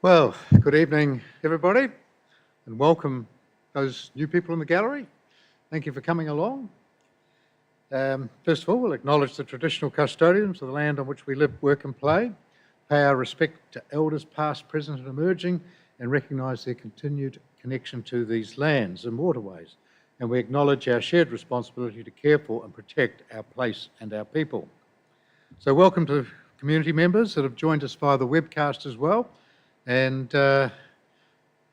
Well, good evening, everybody, and welcome those new people in the gallery. Thank you for coming along. First of all, we'll acknowledge the traditional custodians of the land on which we live, work and play, pay our respect to elders past, present and emerging, and recognise their continued connection to these lands and waterways. And we acknowledge our shared responsibility to care for and protect our place and our people. So welcome to community members that have joined us via the webcast as well. And I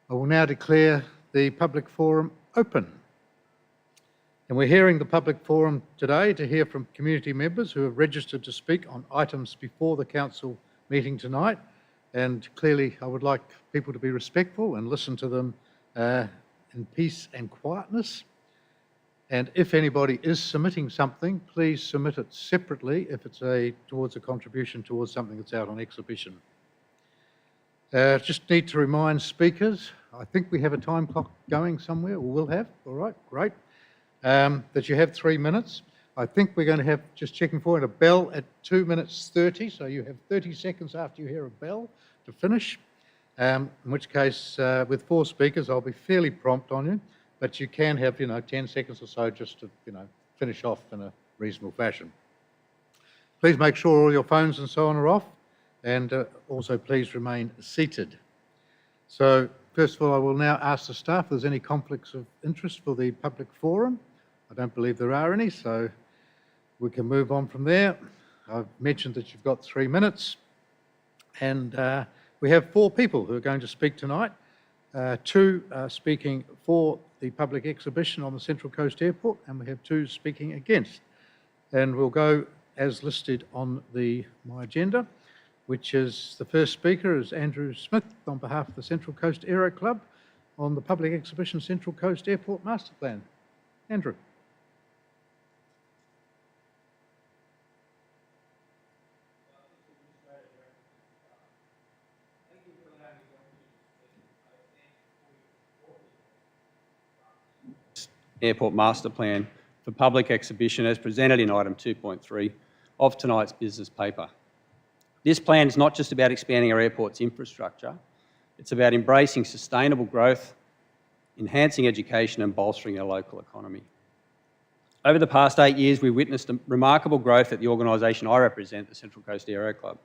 will now declare the public forum open. And we're hearing the public forum today to hear from community members who have registered to speak on items before the council meeting tonight. And clearly I would like people to be respectful and listen to them in peace and quietness. And if anybody is submitting something, please submit it separately if it's towards a contribution towards something that's out on exhibition. Just need to remind speakers, I think we have a time clock going somewhere, or will have, all right, great, that you have 3 minutes. I think we're going to have, just checking for it, a bell at 2 minutes 30, so you have 30 seconds after you hear a bell to finish, in which case, with 4 speakers, I'll be fairly prompt on you, but you can have, 10 seconds or so just to, finish off in a reasonable fashion. Please make sure all your phones and so on are off. And also please remain seated. So first of all, I will now ask the staff if there's any conflicts of interest for the public forum. I don't believe there are any, so we can move on from there. I've mentioned that you've got 3 minutes, and we have 4 people who are going to speak tonight. 2 are speaking for the public exhibition on the Central Coast Airport, and we have 2 speaking against. And we'll go as listed on my agenda, which is the first speaker is Andrew Smith on behalf of the Central Coast Aero Club on the public exhibition Central Coast Airport Master Plan. Andrew. Airport Master Plan for public exhibition as presented in item 2.3 of tonight's business paper. This plan is not just about expanding our airport's infrastructure, it's about embracing sustainable growth, enhancing education and bolstering our local economy. Over the past 8 years, we've witnessed a remarkable growth at the organisation I represent, the Central Coast Aero Club.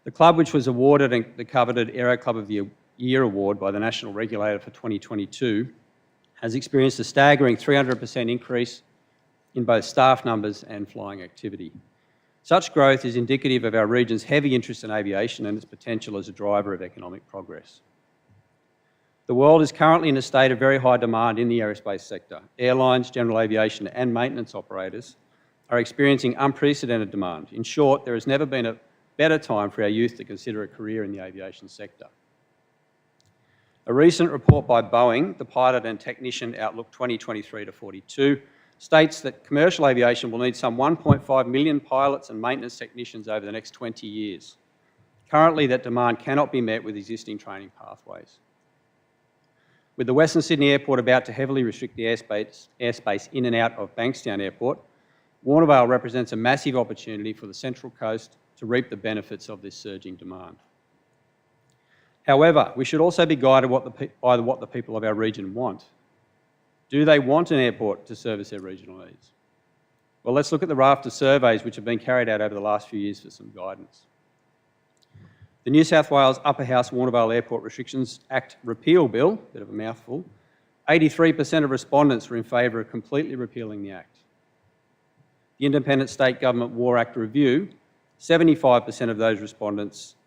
The club, which was awarded the coveted Aero Club of the Year award by the National Regulator for 2022, has experienced a staggering 300% increase in both staff numbers and flying activity. Such growth is indicative of our region's heavy interest in aviation and its potential as a driver of economic progress. The world is currently in a state of very high demand in the aerospace sector. Airlines, general aviation and maintenance operators are experiencing unprecedented demand. In short, there has never been a better time for our youth to consider a career in the aviation sector. A recent report by Boeing, the Pilot and Technician Outlook 2023-42, states that commercial aviation will need some 1.5 million pilots and maintenance technicians over the next 20 years. Currently, that demand cannot be met with existing training pathways. With the Western Sydney Airport about to heavily restrict the airspace in and out of Bankstown Airport, Warnervale represents a massive opportunity for the Central Coast to reap the benefits of this surging demand. However, we should also be guided by what the people of our region want. Do they want an airport to service their regional needs? Well, let's look at the raft of surveys which have been carried out over the last few years for some guidance. The New South Wales Upper House Warnervale Airport Restrictions Act repeal bill, bit of a mouthful, 83% of respondents were in favour of completely repealing the Act. The Independent State Government War Act review, 75% of those respondents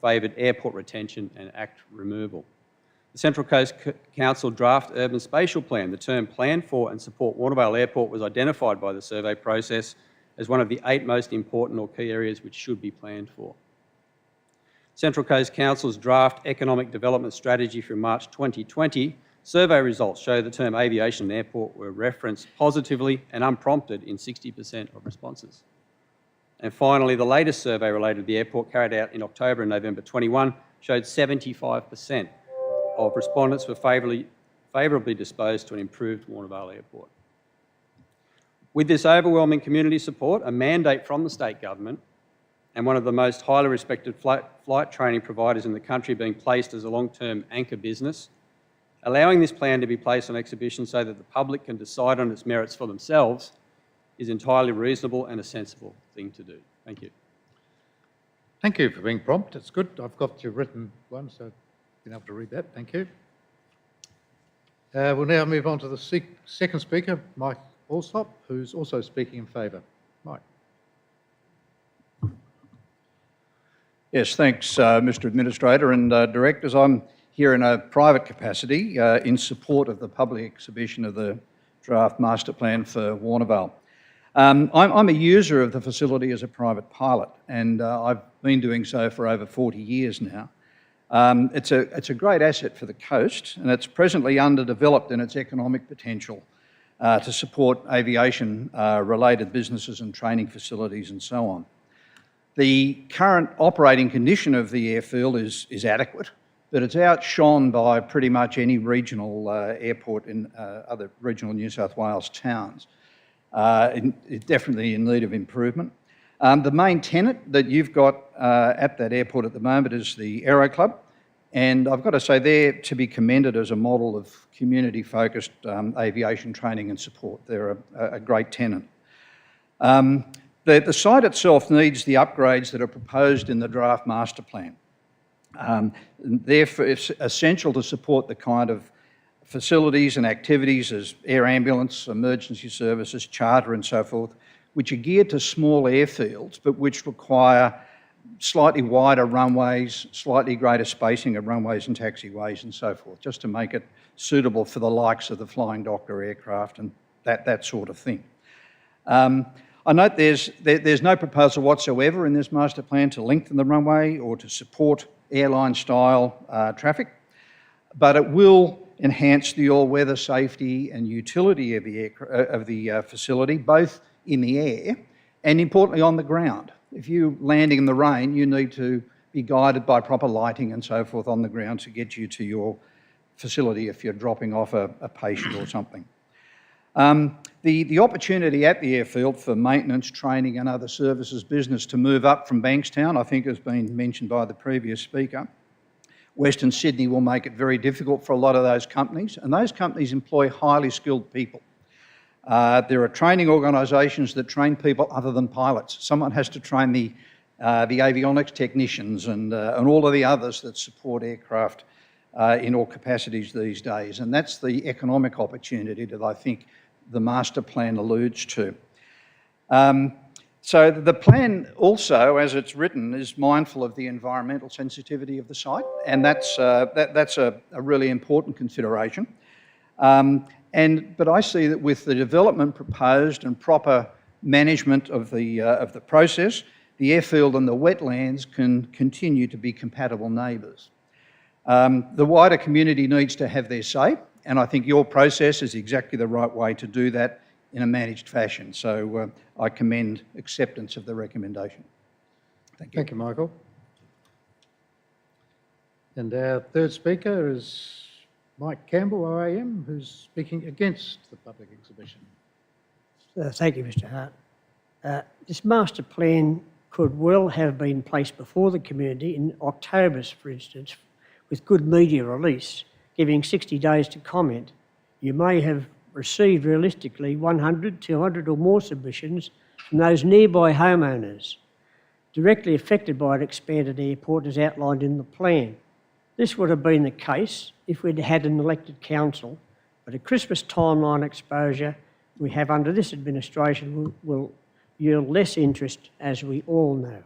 favoured airport retention and Act removal. The Central Coast Council Draft Urban Spatial Plan, the term Plan for and Support Warnervale Airport, was identified by the survey process as one of the 8 most important or key areas which should be planned for. Central Coast Council's Draft Economic Development Strategy from March 2020 survey results show the term aviation and airport were referenced positively and unprompted in 60% of responses. And finally, the latest survey related to the airport, carried out in October and November 21, showed 75% of respondents were favourably disposed to an improved Warnervale Airport. With this overwhelming community support, a mandate from the state government and one of the most highly respected flight training providers in the country being placed as a long-term anchor business, allowing this plan to be placed on exhibition so that the public can decide on its merits for themselves is entirely reasonable and a sensible thing to do. Thank you. Thank you for being prompt. It's good. I've got your written one, so I've been able to read that. Thank you. We'll now move on to the second speaker, Mike Alsop, who's also speaking in favour. Mike. Yes, thanks, Mr. Administrator and Directors. I'm here in a private capacity in support of the public exhibition of the draft master plan for Warnervale. I'm a user of the facility as a private pilot, and I've been doing so for over 40 years now. It's a great asset for the coast, and it's presently underdeveloped in its economic potential to support aviation-related businesses and training facilities and so on. The current operating condition of the airfield is adequate, but it's outshone by pretty much any regional airport in other regional New South Wales towns. It's definitely in need of improvement. The main tenant that you've got at that airport at the moment is the Aero Club, and I've got to say they're to be commended as a model of community-focused aviation training and support. They're a great tenant. The site itself needs the upgrades that are proposed in the draft master plan. Therefore, it's essential to support the kind of facilities and activities as air ambulance, emergency services, charter and so forth, which are geared to small airfields, but which require slightly wider runways, slightly greater spacing of runways and taxiways and so forth, just to make it suitable for the likes of the Flying Doctor aircraft and that sort of thing. I note there's no proposal whatsoever in this master plan to lengthen the runway or to support airline-style traffic, but it will enhance the all-weather safety and utility of the facility, both in the air and, importantly, on the ground. If you're landing in the rain, you need to be guided by proper lighting and so forth on the ground to get you to your facility if you're dropping off a patient or something. The opportunity at the airfield for maintenance, training and other services business to move up from Bankstown, I think has been mentioned by the previous speaker. Western Sydney will make it very difficult for a lot of those companies, and those companies employ highly skilled people. There are training organisations that train people other than pilots. Someone has to train the avionics technicians and all of the others that support aircraft in all capacities these days, and that's the economic opportunity that I think the master plan alludes to. So the plan also, as it's written, is mindful of the environmental sensitivity of the site, and that's a really important consideration. But I see that with the development proposed and proper management of the process, the airfield and the wetlands can continue to be compatible neighbours. The wider community needs to have their say, and I think your process is exactly the right way to do that in a managed fashion. So I commend acceptance of the recommendation. Thank you. Thank you, Michael. And our third speaker is Mike Campbell, OAM, who's speaking against the public exhibition. Thank you, Mr. Hart. This master plan could well have been placed before the community in October, for instance, with good media release, giving 60 days to comment. You may have received realistically 100, 200 or more submissions from those nearby homeowners directly affected by an expanded airport as outlined in the plan. This would have been the case if we'd had an elected council, but a Christmas timeline exposure we have under this administration will yield less interest, as we all know.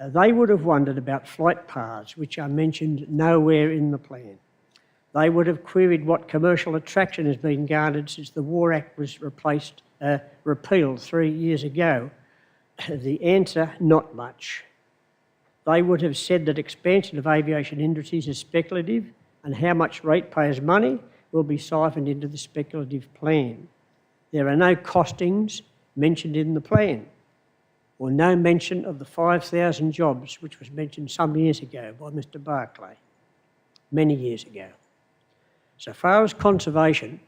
They would have wondered about flight paths, which are mentioned nowhere in the plan. They would have queried what commercial attraction has been garnered since the War Act was repealed 3 years ago. The answer, not much. They would have said that expansion of aviation industries is speculative and how much ratepayers' money will be siphoned into the speculative plan. There are no costings mentioned in the plan, or no mention of the 5,000 jobs which was mentioned some years ago by Mr. Barclay, many years ago. So far as conservation,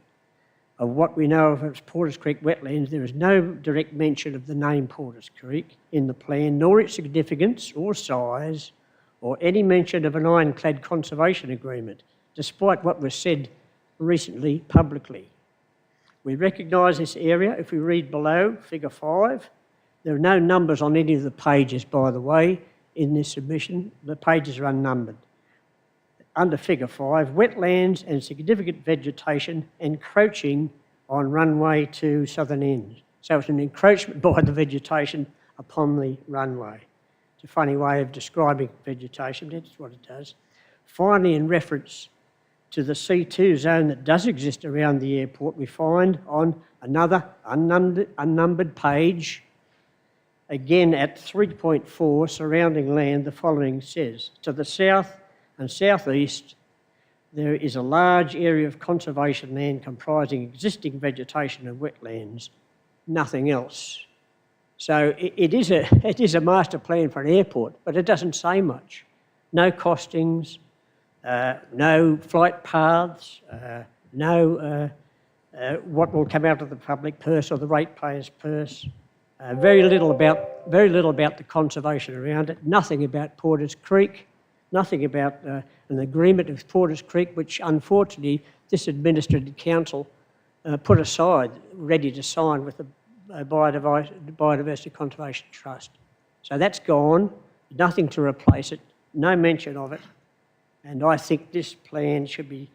of what we know of as Porters Creek wetlands, there is no direct mention of the name Porters Creek in the plan, nor its significance or size, or any mention of an ironclad conservation agreement, despite what was said recently publicly. We recognise this area. If we read below, figure 5, there are no numbers on any of the pages, by the way, in this submission. The pages are unnumbered. Under figure 5, wetlands and significant vegetation encroaching on runway to southern ends. So it's an encroachment by the vegetation upon the runway. It's a funny way of describing vegetation, that's what it does. Finally, in reference to the C2 zone that does exist around the airport, we find on another unnumbered page, again at 3.4, surrounding land, the following says, to the south and southeast, there is a large area of conservation land comprising existing vegetation and wetlands, nothing else. So it is a master plan for an airport, but it doesn't say much. No costings, no flight paths, no what will come out of the public purse or the ratepayers' purse. Very little about the conservation around it. Nothing about Porters Creek. Nothing about an agreement with Porters Creek, which unfortunately this administrative council put aside, ready to sign with the Biodiversity Conservation Trust. So that's gone, nothing to replace it, no mention of it, and I think this plan should be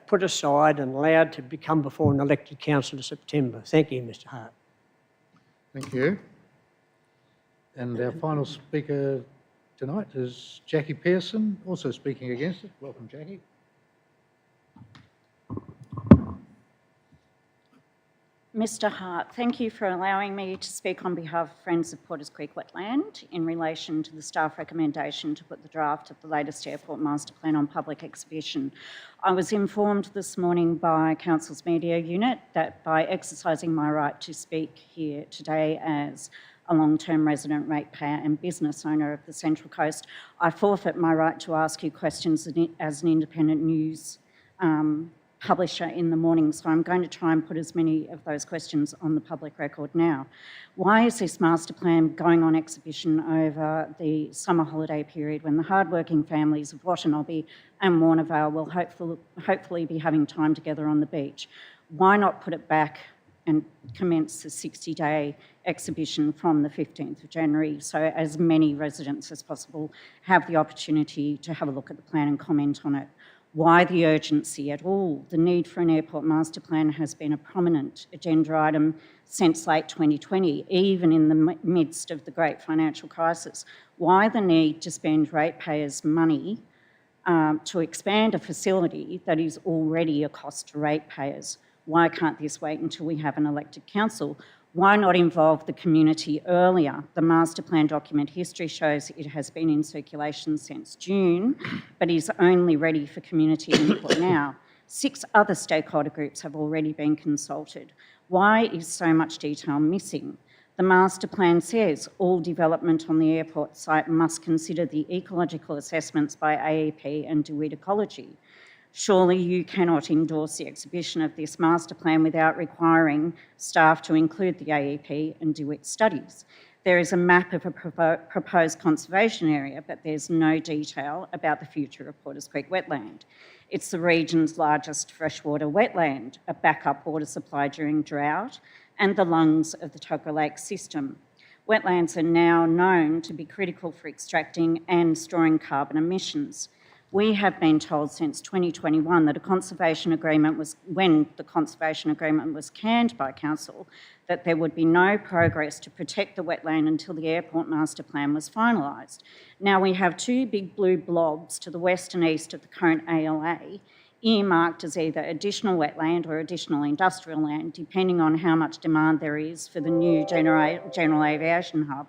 put aside and allowed to become before an elected council in September. Thank you, Mr. Hart. Thank you. And our final speaker tonight is Jackie Pearson, also speaking against it. Welcome, Jackie. Mr. Hart, thank you for allowing me to speak on behalf of Friends of Porters Creek Wetland in relation to the staff recommendation to put the draft of the latest airport master plan on public exhibition. I was informed this morning by Council's media unit that by exercising my right to speak here today as a long-term resident, ratepayer and business owner of the Central Coast, I forfeit my right to ask you questions as an independent news publisher in the morning, so I'm going to try and put as many of those questions on the public record now. Why is this master plan going on exhibition over the summer holiday period when the hardworking families of Watanabe and Warnervale will hopefully be having time together on the beach? Why not put it back and commence the 60-day exhibition from the 15th of January so as many residents as possible have the opportunity to have a look at the plan and comment on it? Why the urgency at all? The need for an airport master plan has been a prominent agenda item since late 2020, even in the midst of the great financial crisis. Why the need to spend ratepayers' money to expand a facility that is already a cost to ratepayers? Why can't this wait until we have an elected council? Why not involve the community earlier? The master plan document history shows it has been in circulation since June, but is only ready for community input now. 6 other stakeholder groups have already been consulted. Why is so much detail missing? The master plan says all development on the airport site must consider the ecological assessments by AEP and DeWitt Ecology. Surely you cannot endorse the exhibition of this master plan without requiring staff to include the AEP and DeWitt studies. There is a map of a proposed conservation area, but there's no detail about the future of Porters Creek wetland. It's the region's largest freshwater wetland, a backup water supply during drought, and the lungs of the Tuggerah Lake system. Wetlands are now known to be critical for extracting and storing carbon emissions. We have been told since 2021 that when the conservation agreement was canned by Council, that there would be no progress to protect the wetland until the airport master plan was finalised. Now we have 2 big blue blobs to the west and east of the current ALA, earmarked as either additional wetland or additional industrial land, depending on how much demand there is for the new general aviation hub.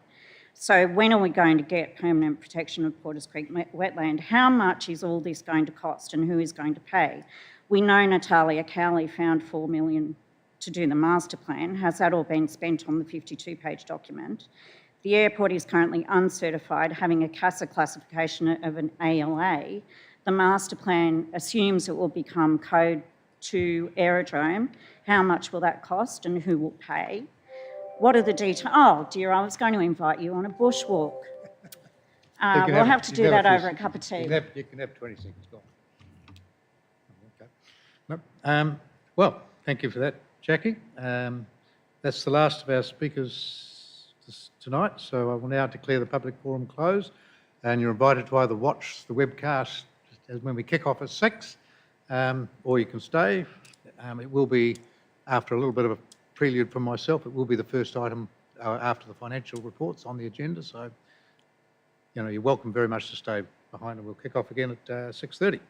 So when are we going to get permanent protection of Porters Creek wetland? How much is all this going to cost and who is going to pay? We know Natalia Cowley found $4 million to do the master plan. Has that all been spent on the 52-page document? The airport is currently uncertified, having a CASA classification of an ALA. The master plan assumes it will become code to aerodrome, how much will that cost and who will pay? What are the details? Oh dear, I was going to invite you on a bushwalk. We'll have to do that over a cup of tea. You can have 20 seconds, go on. Okay. Well, thank you for that, Jackie. That's the last of our speakers tonight, so I will now declare the public forum closed, and you're invited to either watch the webcast as when we kick off at 6, or you can stay. It will be, after a little bit of a prelude from myself, it will be the first item after the financial reports on the agenda, so you're welcome very much to stay behind, and we'll kick off again at 6:30.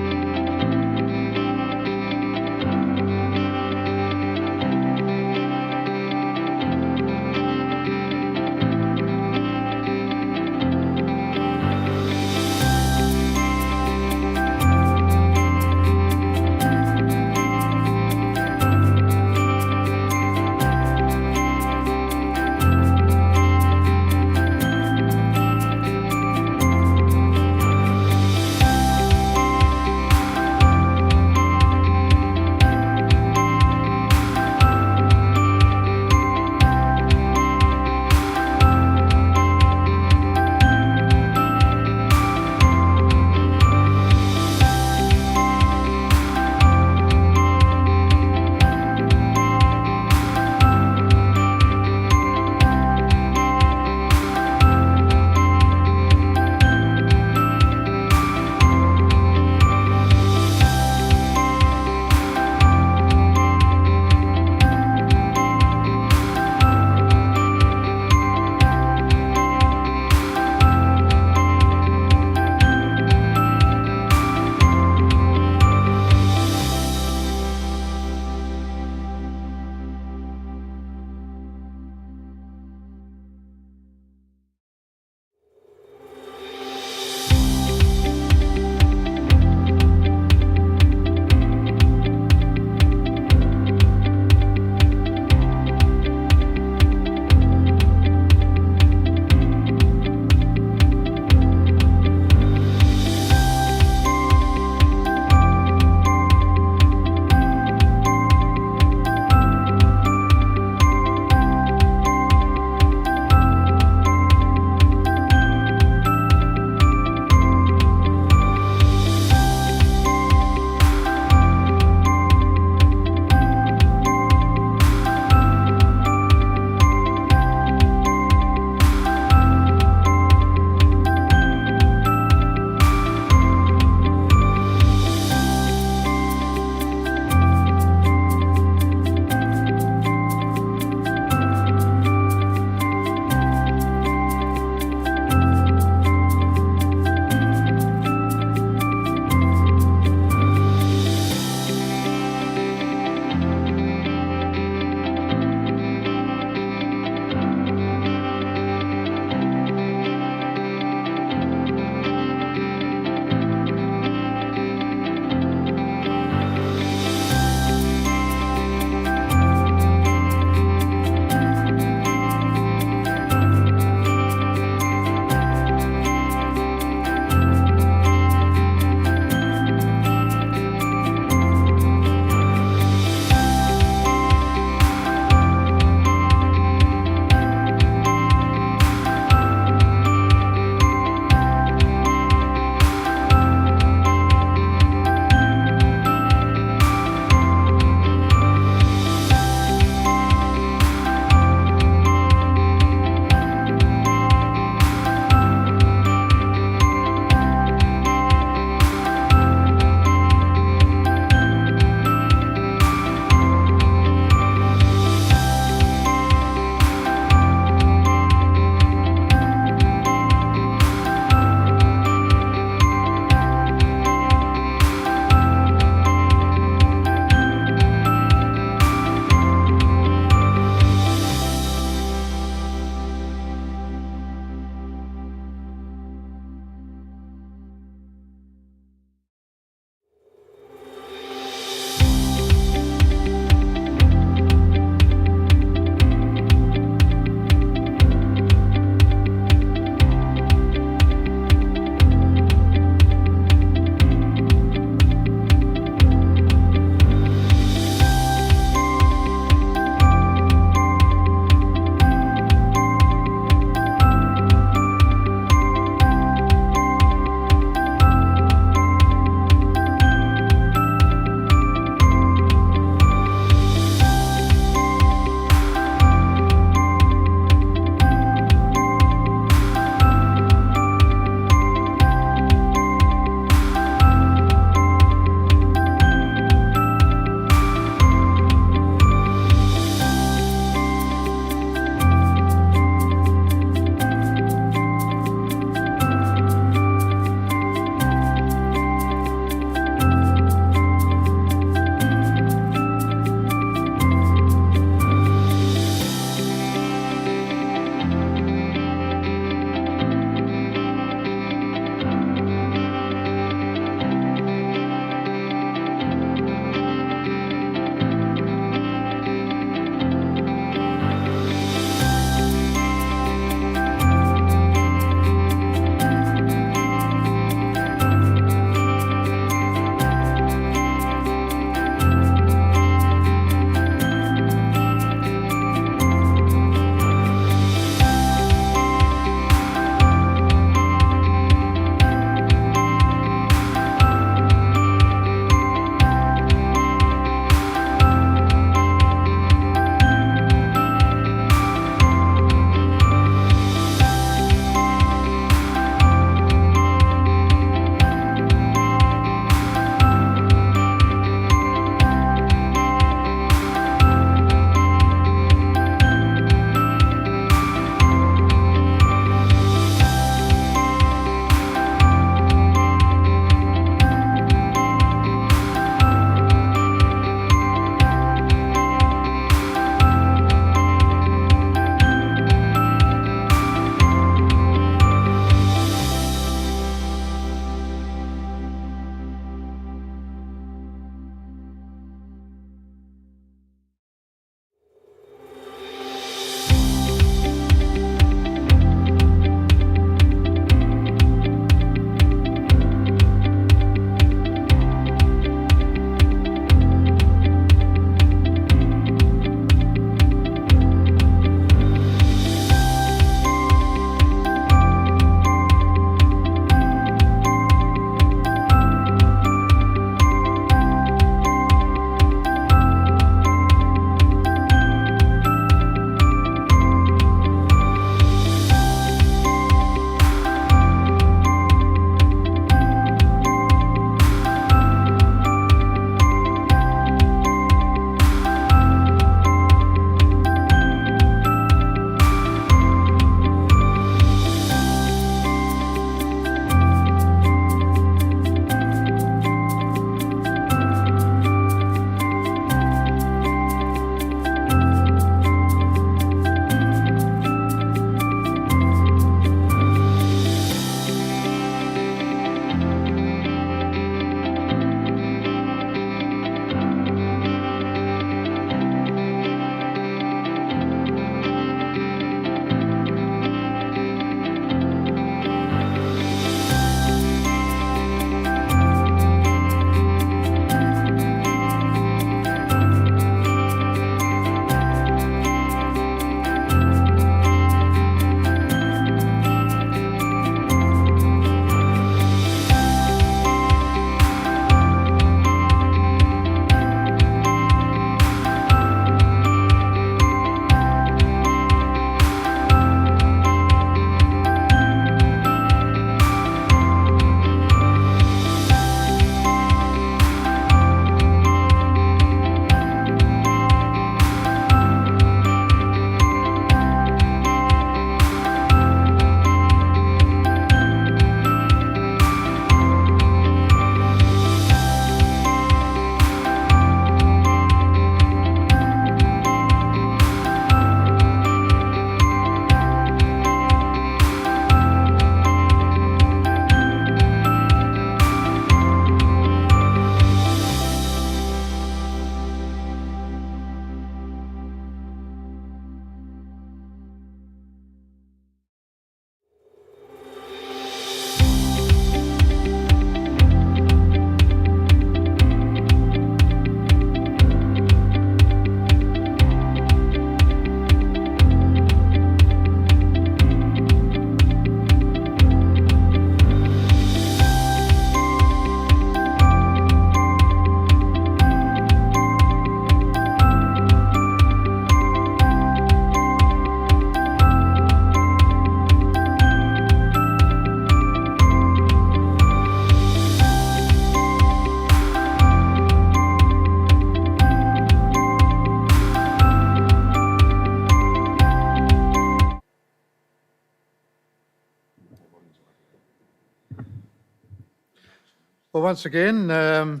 Well, once again, a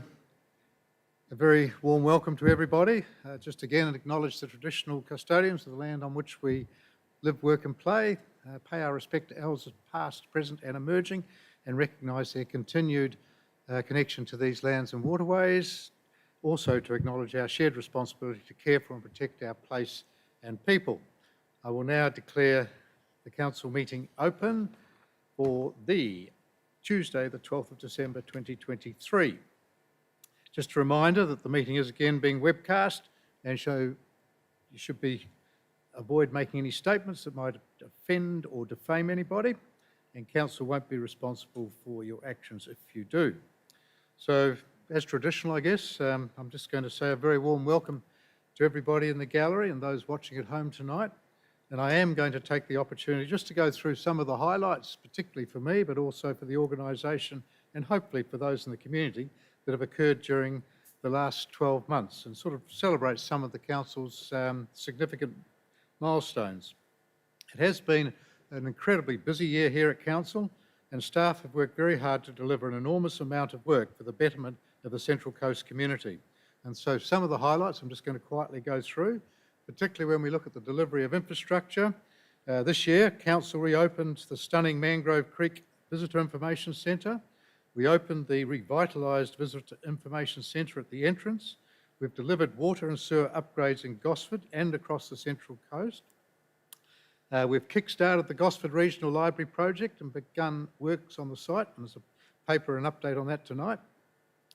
very warm welcome to everybody. Just again, acknowledge the traditional custodians of the land on which we live, work and play, pay our respect to elders past, present and emerging, and recognise their continued connection to these lands and waterways. Also to acknowledge our shared responsibility to care for and protect our place and people. I will now declare the council meeting open for the Tuesday, the 12th of December 2023. Just a reminder that the meeting is again being webcast, and so you should avoid making any statements that might offend or defame anybody, and council won't be responsible for your actions if you do. So, as traditional, I guess, I'm just going to say a very warm welcome to everybody in the gallery and those watching at home tonight. And I am going to take the opportunity just to go through some of the highlights, particularly for me, but also for the organisation and hopefully for those in the community that have occurred during the last 12 months and sort of celebrate some of the council's significant milestones. It has been an incredibly busy year here at council, and staff have worked very hard to deliver an enormous amount of work for the betterment of the Central Coast community. And so some of the highlights I'm just going to quietly go through, particularly when we look at the delivery of infrastructure. This year, council reopened the stunning Mangrove Creek Visitor Information Centre. We opened the revitalised Visitor Information Centre at the entrance. We've delivered water and sewer upgrades in Gosford and across the Central Coast. We've kick-started the Gosford Regional Library project and begun works on the site, and there's a paper and update on that tonight.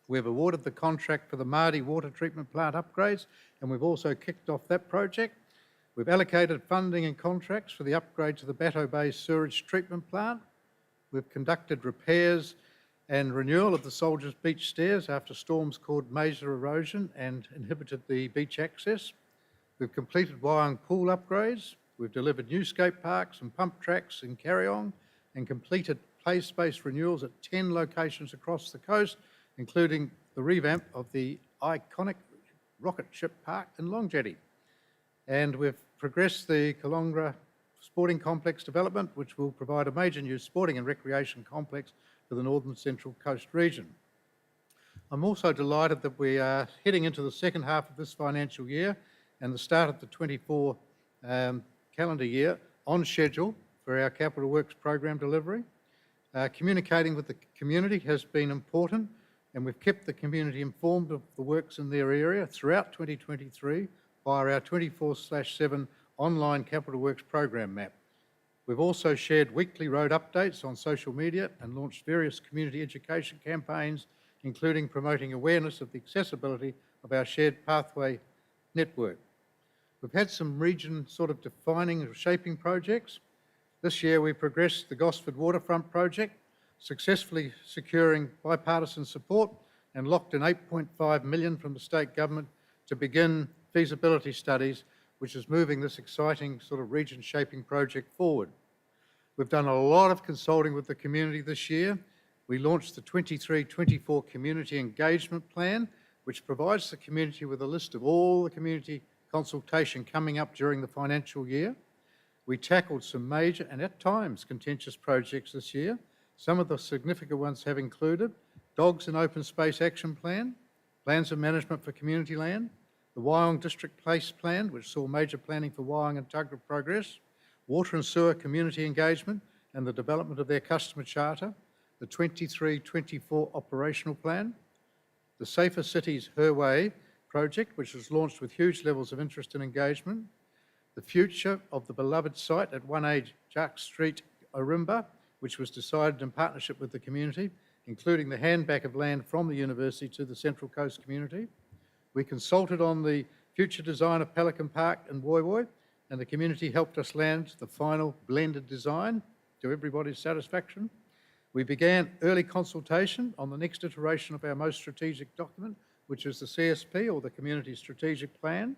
We've awarded the contract for the Mardi water treatment plant upgrades, and we've also kicked off that project. We've allocated funding and contracts for the upgrade to the Batteau Bay sewage treatment plant. We've conducted repairs and renewal of the Soldiers Beach stairs after storms caused major erosion and inhibited the beach access. We've completed Wyong pool upgrades. We've delivered new skate parks and pump tracks in Carryong and completed play space renewals at 10 locations across the coast, including the revamp of the iconic rocket ship park in Long Jetty. And we've progressed the Kalongra Sporting Complex development, which will provide a major new sporting and recreation complex for the Northern Central Coast region. I'm also delighted that we are heading into the second half of this financial year and the start of the 24 calendar year on schedule for our Capital Works program delivery. Communicating with the community has been important, and we've kept the community informed of the works in their area throughout 2023 via our 24/7 online Capital Works program map. We've also shared weekly road updates on social media and launched various community education campaigns, including promoting awareness of the accessibility of our shared pathway network. We've had some region sort of defining or shaping projects. This year we progressed the Gosford Waterfront project, successfully securing bipartisan support and locked in $8.5 million from the state government to begin feasibility studies, which is moving this exciting sort of region shaping project forward. We've done a lot of consulting with the community this year. We launched the 23-24 Community Engagement Plan, which provides the community with a list of all the community consultation coming up during the financial year. We tackled some major and at times contentious projects this year. Some of the significant ones have included Dogs and Open Space Action Plan, Plans of Management for Community Land, the Wyong District Place Plan, which saw major planning for Wyong and Tuggerah progress, Water and Sewer Community Engagement and the development of their customer charter, the 23-24 Operational Plan, the Safer Cities Her Way project, which was launched with huge levels of interest and engagement, the future of the beloved site at 1A Jack Street, Ourimbah, which was decided in partnership with the community, including the handback of land from the university to the Central Coast community. We consulted on the future design of Pelican Park in Woy Woy, and the community helped us land the final blended design to everybody's satisfaction. We began early consultation on the next iteration of our most strategic document, which is the CSP, or the Community Strategic Plan.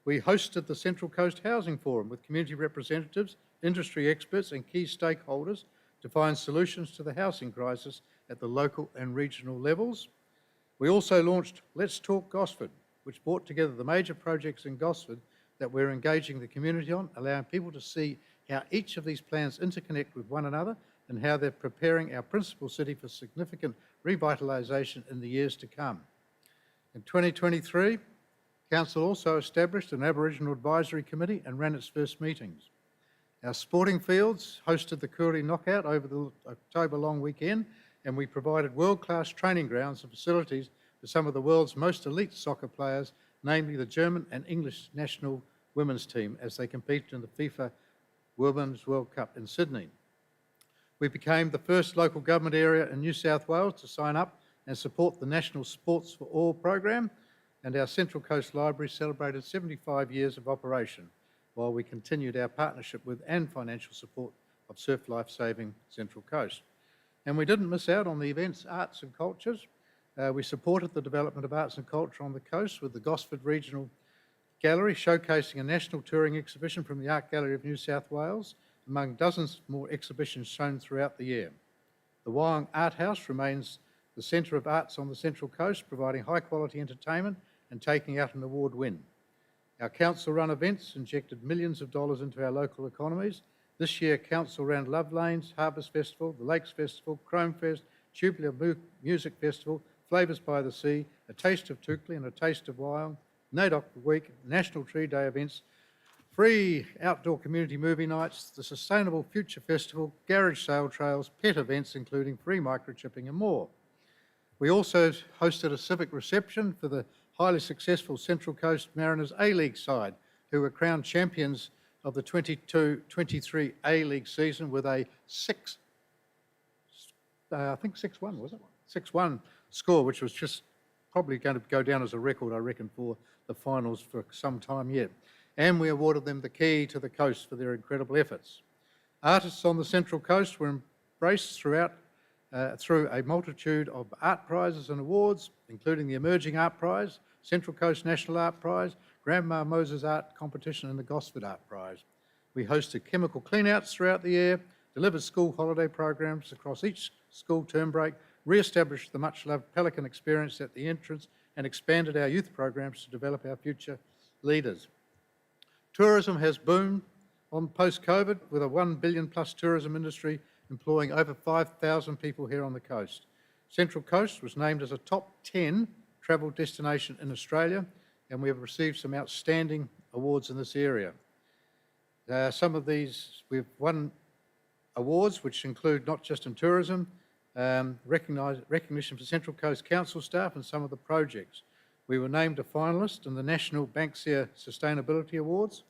We hosted the Central Coast Housing Forum with community representatives, industry experts and key stakeholders to find solutions to the housing crisis at the local and regional levels. We also launched Let's Talk Gosford, which brought together the major projects in Gosford that we're engaging the community on, allowing people to see how each of these plans interconnect with one another and how they're preparing our principal city for significant revitalisation in the years to come. In 2023, Council also established an Aboriginal Advisory Committee and ran its first meetings. Our sporting fields hosted the Koori Knockout over the October long weekend, and we provided world-class training grounds and facilities for some of the world's most elite soccer players, namely the German and English national women's team, as they competed in the FIFA Women's World Cup in Sydney. We became the first local government area in New South Wales to sign up and support the National Sports for All program, and our Central Coast Library celebrated 75 years of operation, while we continued our partnership with and financial support of Surf Life Saving Central Coast. And we didn't miss out on the events, arts and cultures. We supported the development of arts and culture on the coast with the Gosford Regional Gallery showcasing a national touring exhibition from the Art Gallery of New South Wales, among dozens more exhibitions shown throughout the year. The Wyong Art House remains the centre of arts on the Central Coast, providing high-quality entertainment and taking out an award win. Our council-run events injected millions of dollars into our local economies. This year, council ran Love Lanes, Harvest Festival, the Lakes Festival, Chrome Fest, Tubular Music Festival, Flavours by the Sea, A Taste of Tukli and A Taste of Wyong, NAIDOC Week, National Tree Day events, free outdoor community movie nights, the Sustainable Future Festival, garage sale trails, pet events including free microchipping and more. We also hosted a civic reception for the highly successful Central Coast Mariners A-League side, who were crowned champions of the 22-23 A-League season with a 6-1, was it? 6-1 score, which was just probably going to go down as a record, I reckon, for the finals for some time yet. And we awarded them the key to the coast for their incredible efforts. Artists on the Central Coast were embraced through a multitude of art prizes and awards, including the Emerging Art Prize, Central Coast National Art Prize, Grandma Moses Art Competition and the Gosford Art Prize. We hosted chemical cleanouts throughout the year, delivered school holiday programs across each school term break, re-established the much-loved Pelican experience at the entrance and expanded our youth programs to develop our future leaders. Tourism has boomed on post-COVID with a $1 billion plus tourism industry employing over 5,000 people here on the coast. Central Coast was named as a top 10 travel destination in Australia, and we have received some outstanding awards in this area. Some of these, we've won awards which include not just in tourism, recognition for Central Coast Council staff and some of the projects. We were named a finalist in the National Banksia Sustainability Awards.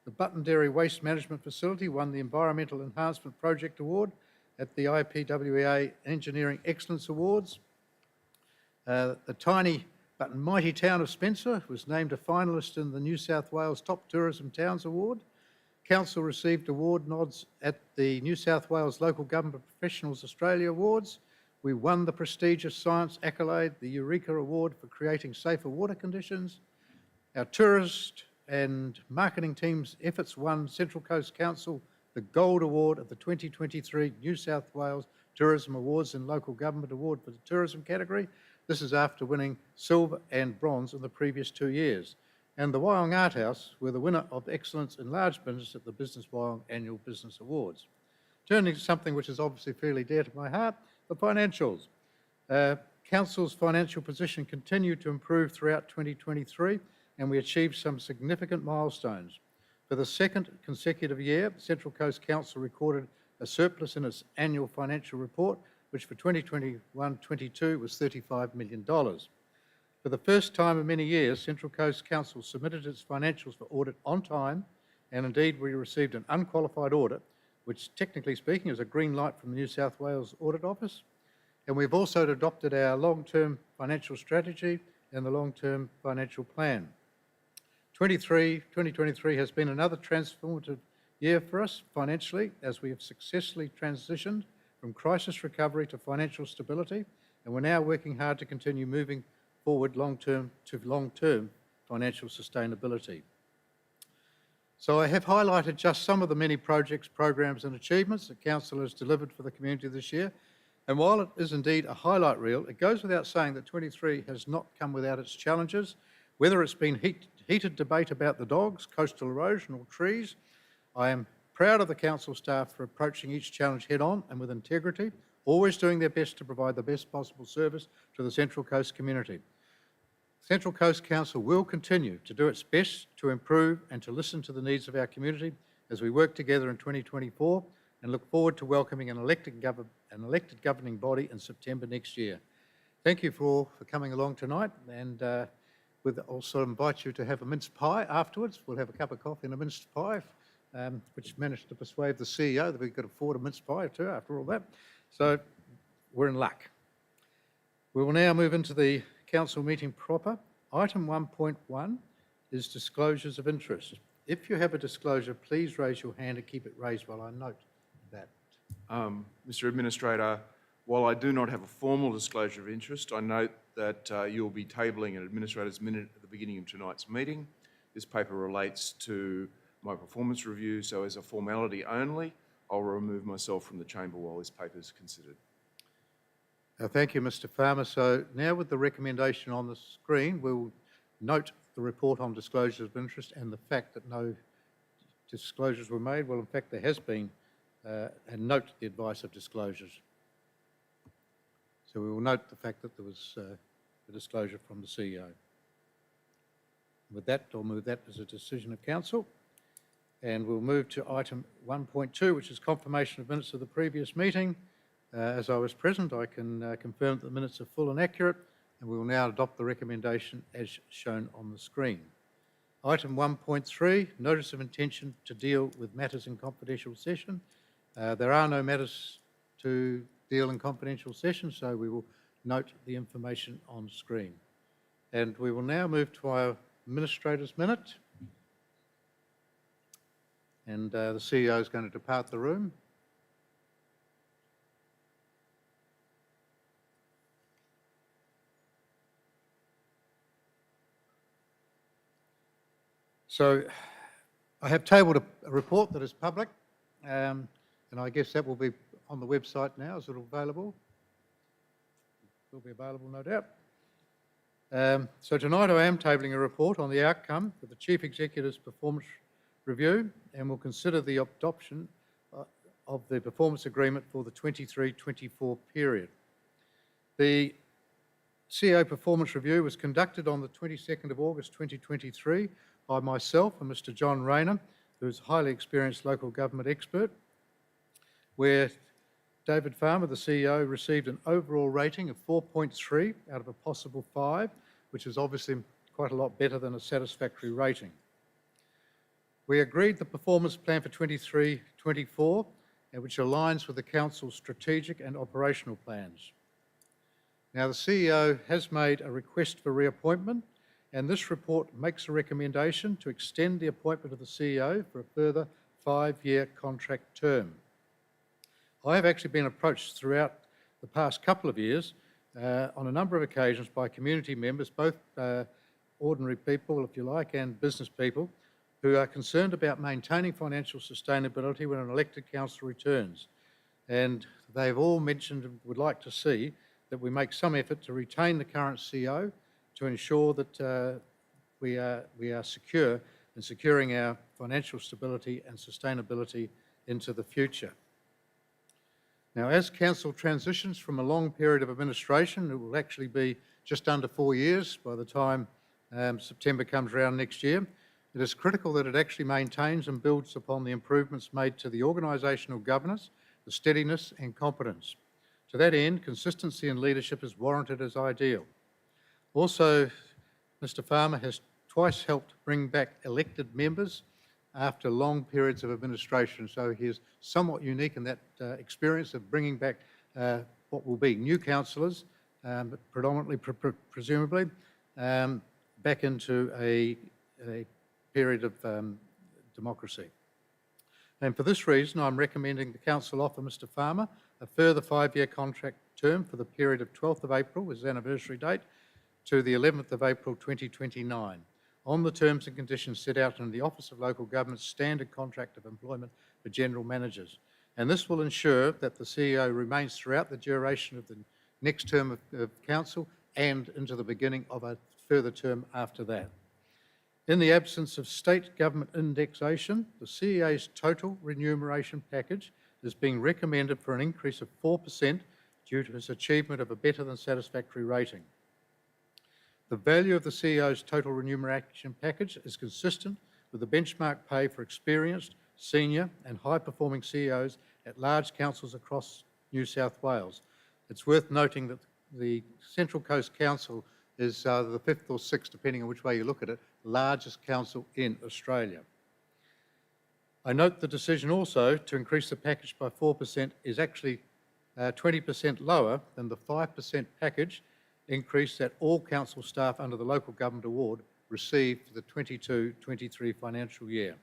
The Buttonderry Waste Management Facility won the Environmental Enhancement Project Award at the IPWA Engineering Excellence Awards. The tiny but mighty town of Spencer was named a finalist in the New South Wales Top Tourism Towns Award. Council received award nods at the New South Wales Local Government Professionals Australia Awards. We won the prestigious science accolade, the Eureka Award for creating safer water conditions. Our tourist and marketing team's efforts won Central Coast Council the Gold Award at the 2023 New South Wales Tourism Awards and Local Government Award for the tourism category. This is after winning silver and bronze in the previous 2 years. And the Wyong Art House were the winner of Excellence in Large Business at the Business Wyong Annual Business Awards. Turning to something which is obviously fairly dear to my heart, the financials. Council's financial position continued to improve throughout 2023, and we achieved some significant milestones. For the second consecutive year, Central Coast Council recorded a surplus in its annual financial report, which for 2021-22 was $35 million. For the first time in many years, Central Coast Council submitted its financials for audit on time, and indeed we received an unqualified audit, which technically speaking is a green light from the New South Wales Audit Office. And we've also adopted our long-term financial strategy and the long-term financial plan. 2023 has been another transformative year for us financially, as we have successfully transitioned from crisis recovery to financial stability, and we're now working hard to continue moving forward long-term financial sustainability. So I have highlighted just some of the many projects, programs and achievements that Council has delivered for the community this year. And while it is indeed a highlight reel, it goes without saying that 23 has not come without its challenges, whether it's been heated debate about the dogs, coastal erosion or trees. I am proud of the council staff for approaching each challenge head-on and with integrity, always doing their best to provide the best possible service to the Central Coast community. Central Coast Council will continue to do its best to improve and to listen to the needs of our community as we work together in 2024 and look forward to welcoming an elected governing body in September next year. Thank you for coming along tonight, and we'll also invite you to have a mince pie afterwards. We'll have a cup of coffee and a mince pie, which managed to persuade the CEO that we could afford a mince pie too after all that. So we're in luck. We will now move into the council meeting proper. Item 1.1 is disclosures of interest. If you have a disclosure, please raise your hand and keep it raised while I note that. Mr Administrator, while I do not have a formal disclosure of interest, I note that you'll be tabling an administrator's minute at the beginning of tonight's meeting. This paper relates to my performance review, so as a formality only, I'll remove myself from the chamber while this paper is considered. Thank you, Mr Farmer. So now with the recommendation on the screen, we'll note the report on disclosures of interest and the fact that no disclosures were made. Well, in fact, there has been, and note the advice of disclosures. So we will note the fact that there was a disclosure from the CEO. With that, I'll move that as a decision of council. And we'll move to item 1.2, which is confirmation of minutes of the previous meeting. As I was present, I can confirm that the minutes are full and accurate, and we will now adopt the recommendation as shown on the screen. Item 1.3, notice of intention to deal with matters in confidential session. There are no matters to deal in confidential session, so we will note the information on screen. And we will now move to our administrator's minute. And the CEO is going to depart the room. So I have tabled a report that is public, and I guess that will be on the website now. Is it available? It will be available, no doubt. So tonight I am tabling a report on the outcome of the Chief Executive's performance review, and will consider the adoption of the performance agreement for the 23-24 period. The CEO performance review was conducted on the 22nd of August 2023 by myself and Mr John Rayner, who is a highly experienced local government expert, where David Farmer, the CEO, received an overall rating of 4.3 out of a possible 5, which is obviously quite a lot better than a satisfactory rating. We agreed the performance plan for 23-24, which aligns with the Council's strategic and operational plans. Now, the CEO has made a request for reappointment, and this report makes a recommendation to extend the appointment of the CEO for a further 5-year contract term. I have actually been approached throughout the past couple of years on a number of occasions by community members, both ordinary people, if you like, and business people, who are concerned about maintaining financial sustainability when an elected council returns. And they've all mentioned and would like to see that we make some effort to retain the current CEO to ensure that we are secure in securing our financial stability and sustainability into the future. Now, as Council transitions from a long period of administration, it will actually be just under 4 years by the time September comes around next year, it is critical that it actually maintains and builds upon the improvements made to the organisational governance, the steadiness and competence. To that end, consistency in leadership is warranted as ideal. Also, Mr Farmer has twice helped bring back elected members after long periods of administration, so he is somewhat unique in that experience of bringing back what will be new councillors, predominantly, presumably, back into a period of democracy. And for this reason, I'm recommending the Council offer Mr Farmer a further 5-year contract term for the period of 12th of April, his anniversary date, to the 11th of April 2029, on the terms and conditions set out in the Office of Local Government's Standard Contract of Employment for General Managers. And this will ensure that the CEO remains throughout the duration of the next term of Council and into the beginning of a further term after that. In the absence of state government indexation, the CEA's total remuneration package is being recommended for an increase of 4% due to his achievement of a better than satisfactory rating. The value of the CEO's total remuneration package is consistent with the benchmark pay for experienced, senior and high-performing CEOs at large councils across New South Wales. It's worth noting that the Central Coast Council is the fifth or sixth, depending on which way you look at it, largest council in Australia. I note the decision also to increase the package by 4% is actually 20% lower than the 5% package increase that all council staff under the Local Government Award received for the 22-23 financial year.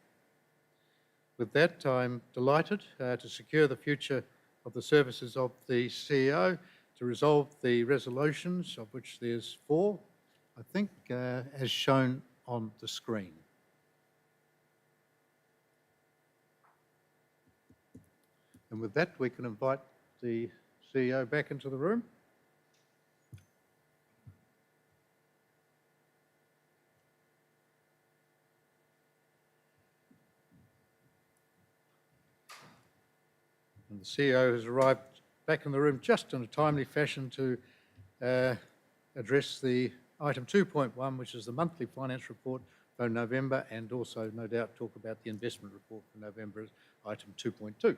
With that, I'm delighted to secure the future of the services of the CEO, to resolve the resolutions, of which there's 4, I think, as shown on the screen. And with that, we can invite the CEO back into the room. And the CEO has arrived back in the room just in a timely fashion to address the item 2.1, which is the monthly finance report for November, and also, no doubt, talk about the investment report for November, item 2.2.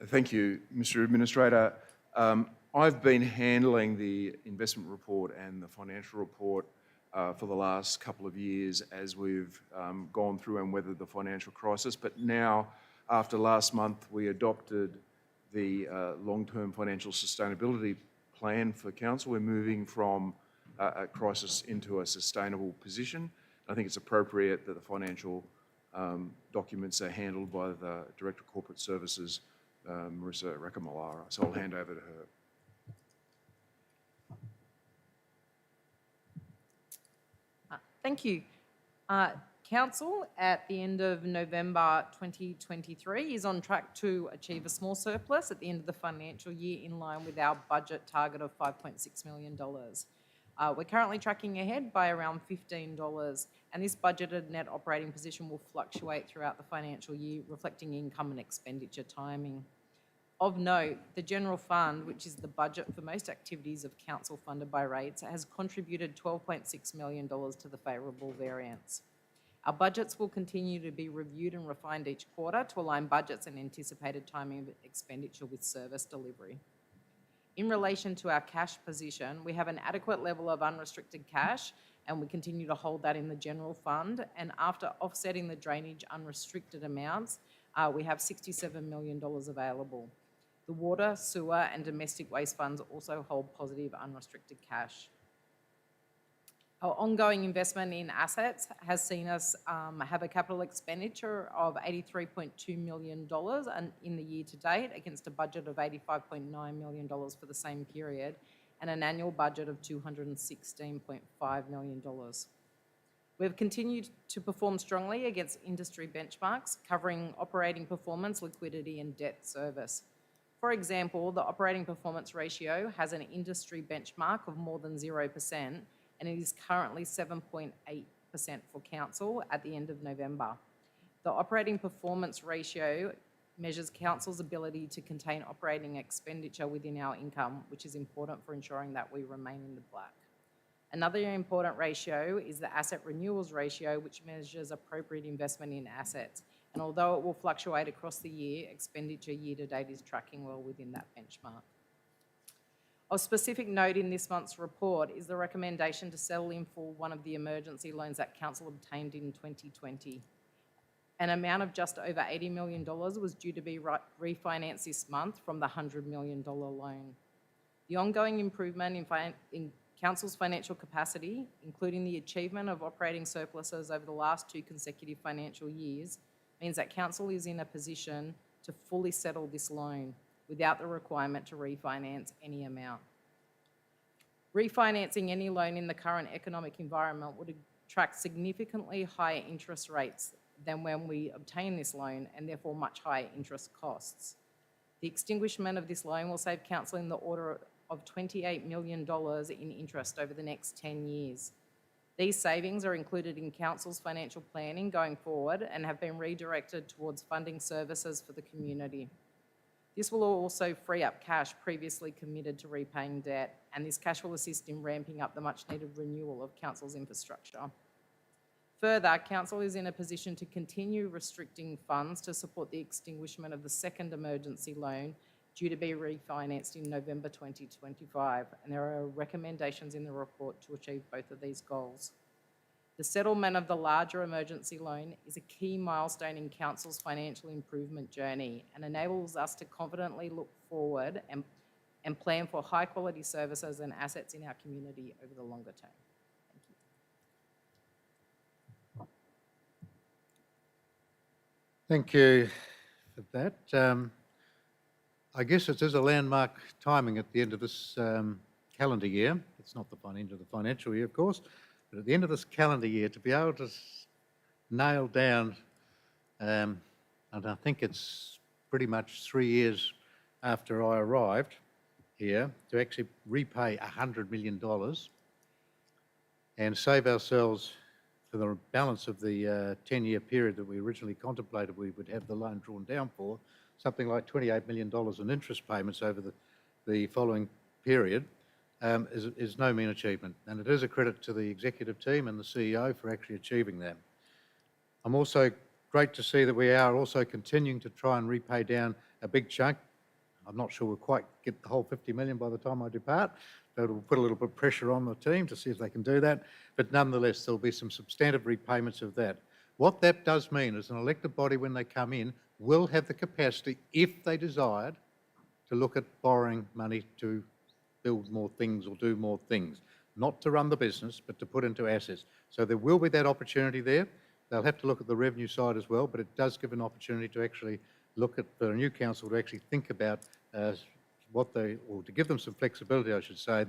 Thank you, Mr. Administrator. I've been handling the investment report and the financial report for the last couple of years as we've gone through and weathered the financial crisis. But now, after last month, we adopted the long-term financial sustainability plan for council. We're moving from a crisis into a sustainable position. I think it's appropriate that the financial documents are handled by the Director of Corporate Services, Marissa Rakamallara. So I'll hand over to her. Thank you. Council, at the end of November 2023, is on track to achieve a small surplus at the end of the financial year, in line with our budget target of $5.6 million. We're currently tracking ahead by around $15, and this budgeted net operating position will fluctuate throughout the financial year, reflecting income and expenditure timing. Of note, the General Fund, which is the budget for most activities of council funded by rates, has contributed $12.6 million to the favourable variance. Our budgets will continue to be reviewed and refined each quarter to align budgets and anticipated timing of expenditure with service delivery. In relation to our cash position, we have an adequate level of unrestricted cash, and we continue to hold that in the General Fund. And after offsetting the drainage unrestricted amounts, we have $67 million available. The water, sewer and domestic waste funds also hold positive unrestricted cash. Our ongoing investment in assets has seen us have a capital expenditure of $83.2 million in the year to date, against a budget of $85.9 million for the same period, and an annual budget of $216.5 million. We've continued to perform strongly against industry benchmarks, covering operating performance, liquidity and debt service. For example, the operating performance ratio has an industry benchmark of more than 0%, and it is currently 7.8% for council at the end of November. The operating performance ratio measures council's ability to contain operating expenditure within our income, which is important for ensuring that we remain in the black. Another important ratio is the asset renewals ratio, which measures appropriate investment in assets. And although it will fluctuate across the year, expenditure year to date is tracking well within that benchmark. Of specific note in this month's report is the recommendation to settle in full one of the emergency loans that council obtained in 2020. An amount of just over $80 million was due to be refinanced this month from the $100 million loan. The ongoing improvement in council's financial capacity, including the achievement of operating surpluses over the last 2 consecutive financial years, means that council is in a position to fully settle this loan without the requirement to refinance any amount. Refinancing any loan in the current economic environment would attract significantly higher interest rates than when we obtained this loan, and therefore much higher interest costs. The extinguishment of this loan will save council in the order of $28 million in interest over the next 10 years. These savings are included in Council's financial planning going forward and have been redirected towards funding services for the community. This will also free up cash previously committed to repaying debt, and this cash will assist in ramping up the much-needed renewal of Council's infrastructure. Further, Council is in a position to continue restricting funds to support the extinguishment of the second emergency loan due to be refinanced in November 2025, and there are recommendations in the report to achieve both of these goals. The settlement of the larger emergency loan is a key milestone in Council's financial improvement journey and enables us to confidently look forward and plan for high-quality services and assets in our community over the longer term. Thank you for that. I guess it is a landmark timing at the end of this calendar year. It's not the end of the financial year, of course, but at the end of this calendar year, to be able to nail down, and I think it's pretty much 3 years after I arrived here, to actually repay $100 million and save ourselves, for the balance of the 10-year period that we originally contemplated we would have the loan drawn down for, something like $28 million in interest payments over the following period, is no mean achievement. And it is a credit to the executive team and the CEO for actually achieving that. I'm also great to see that we are also continuing to try and repay down a big chunk. I'm not sure we'll quite get the whole 50 million by the time I depart, but it'll put a little bit of pressure on the team to see if they can do that. But nonetheless, there'll be some substantive repayments of that. What that does mean is an elected body, when they come in, will have the capacity, if they desired, to look at borrowing money to build more things or do more things. Not to run the business, but to put into assets. So there will be that opportunity there. They'll have to look at the revenue side as well, but it does give an opportunity to actually look at, for a new council to actually think about or to give them some flexibility, I should say,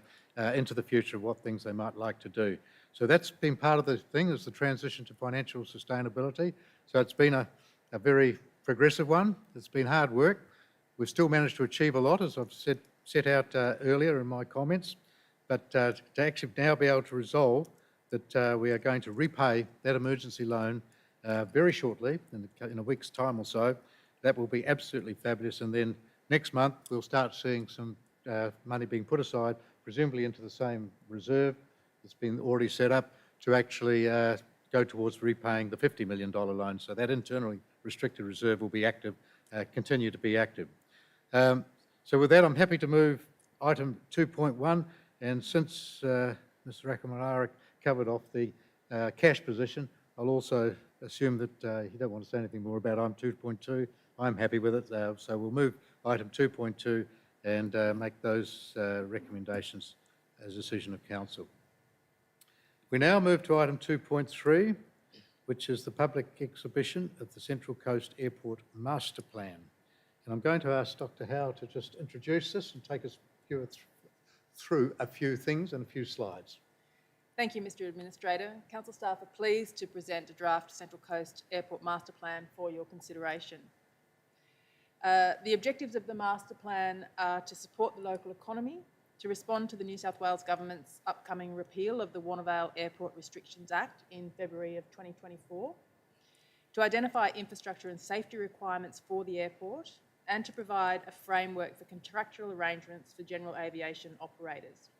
into the future of what things they might like to do. So that's been part of the thing, is the transition to financial sustainability. So it's been a very progressive one. It's been hard work. We've still managed to achieve a lot, as I've set out earlier in my comments, but to actually now be able to resolve that we are going to repay that emergency loan very shortly, in a week's time or so, that will be absolutely fabulous. And then next month, we'll start seeing some money being put aside, presumably into the same reserve that's been already set up, to actually go towards repaying the $50 million loan. So that internally restricted reserve will be active, continue to be active. So with that, I'm happy to move item 2.1, and since Mr. Rakamarara covered off the cash position, I'll also assume that you don't want to say anything more about item 2.2. I'm happy with it, so we'll move item 2.2 and make those recommendations as a decision of council. We now move to item 2.3, which is the public exhibition of the Central Coast Airport Master Plan. And I'm going to ask Dr. Howe to just introduce this and take us through a few things and a few slides. Thank you, Mr. Administrator. Council staff are pleased to present a draft Central Coast Airport Master Plan for your consideration. The objectives of the Master Plan are to support the local economy, to respond to the New South Wales Government's upcoming repeal of the Warnervale Airport Restrictions Act in February of 2024, to identify infrastructure and safety requirements for the airport, and to provide a framework for contractual arrangements for general aviation operators.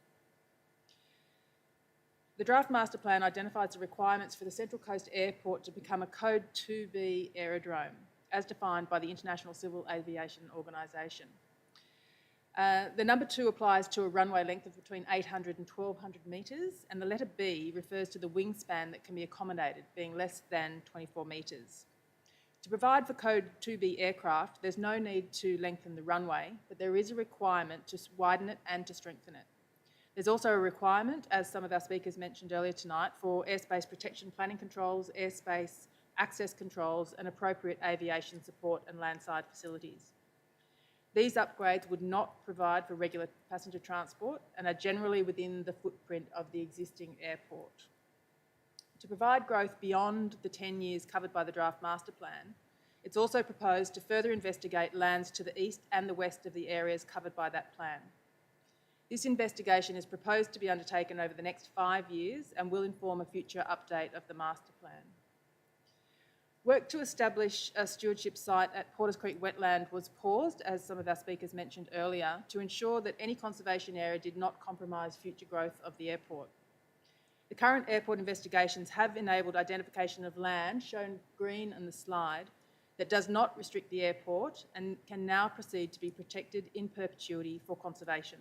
The draft master plan identifies the requirements for the Central Coast Airport to become a Code 2B aerodrome, as defined by the International Civil Aviation Organisation. The number 2 applies to a runway length of between 800 and 1,200 metres, and the letter B refers to the wingspan that can be accommodated, being less than 24 metres. To provide for Code 2B aircraft, there's no need to lengthen the runway, but there is a requirement to widen it and to strengthen it. There's also a requirement, as some of our speakers mentioned earlier tonight, for airspace protection planning controls, airspace access controls, and appropriate aviation support and landside facilities. These upgrades would not provide for regular passenger transport and are generally within the footprint of the existing airport. To provide growth beyond the 10 years covered by the draft master plan, it's also proposed to further investigate lands to the east and the west of the areas covered by that plan. This investigation is proposed to be undertaken over the next 5 years and will inform a future update of the master plan. Work to establish a stewardship site at Porters Creek Wetland was paused, as some of our speakers mentioned earlier, to ensure that any conservation area did not compromise future growth of the airport. The current airport investigations have enabled identification of land, shown green on the slide, that does not restrict the airport and can now proceed to be protected in perpetuity for conservation.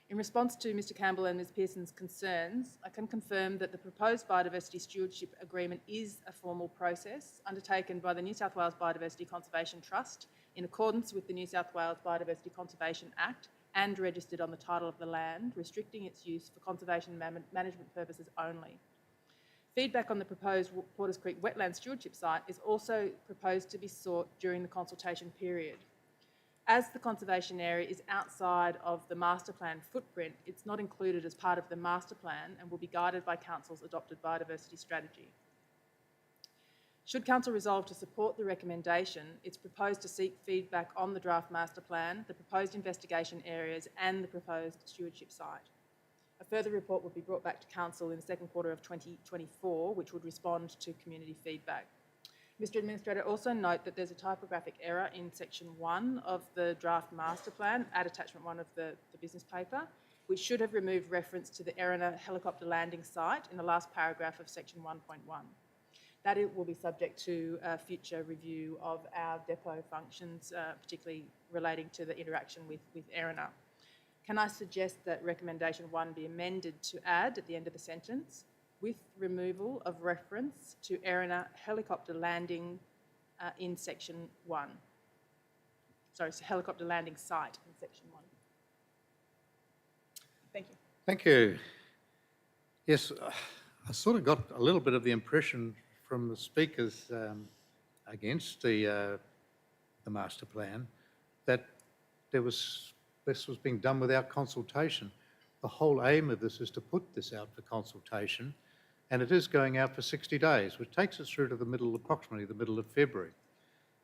In response to Mr Campbell and Ms Pearson's concerns, I can confirm that the proposed biodiversity stewardship agreement is a formal process undertaken by the New South Wales Biodiversity Conservation Trust in accordance with the New South Wales Biodiversity Conservation Act and registered on the title of the land, restricting its use for conservation management purposes only. Feedback on the proposed Porters Creek Wetland stewardship site is also proposed to be sought during the consultation period. As the conservation area is outside of the master plan footprint, it's not included as part of the master plan and will be guided by Council's adopted biodiversity strategy. Should Council resolve to support the recommendation, it's proposed to seek feedback on the draft master plan, the proposed investigation areas and the proposed stewardship site. A further report will be brought back to Council in the second quarter of 2024, which would respond to community feedback. Mr Administrator, also note that there's a typographic error in section 1 of the draft master plan at attachment 1 of the business paper, which should have removed reference to the Erina helicopter landing site in the last paragraph of section 1.1. That it will be subject to future review of our depot functions, particularly relating to the interaction with Erina. Can I suggest that recommendation 1 be amended to add at the end of the sentence, with removal of reference to Erina helicopter landing in section 1. Sorry, so helicopter landing site in section 1. Thank you. Thank you. Yes, I sort of got a little bit of the impression from the speakers against the master plan that this was being done without consultation. The whole aim of this is to put this out for consultation, and it is going out for 60 days, which takes us through to approximately the middle of February.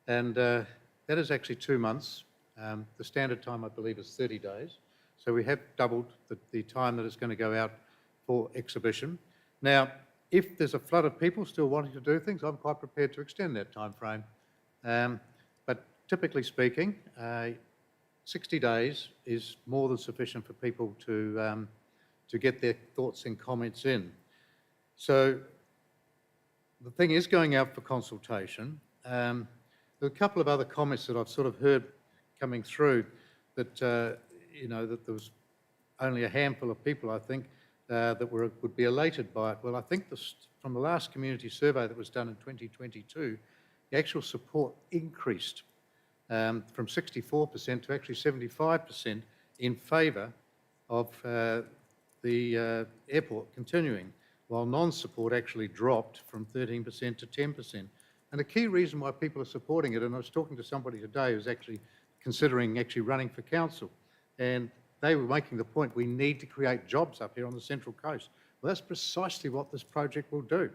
And that is actually 2 months. The standard time, I believe, is 30 days. So we have doubled the time that it's going to go out for exhibition. Now, if there's a flood of people still wanting to do things, I'm quite prepared to extend that time frame. But typically speaking, 60 days is more than sufficient for people to get their thoughts and comments in. So the thing is going out for consultation. There are a couple of other comments that I've sort of heard coming through that, that there was only a handful of people, I think, that would be elated by it. Well, I think from the last community survey that was done in 2022, the actual support increased from 64% to actually 75% in favour of the airport continuing, while non-support actually dropped from 13% to 10%. And the key reason why people are supporting it, and I was talking to somebody today who's actually considering running for council, and they were making the point, we need to create jobs up here on the Central Coast. Well, that's precisely what this project will do.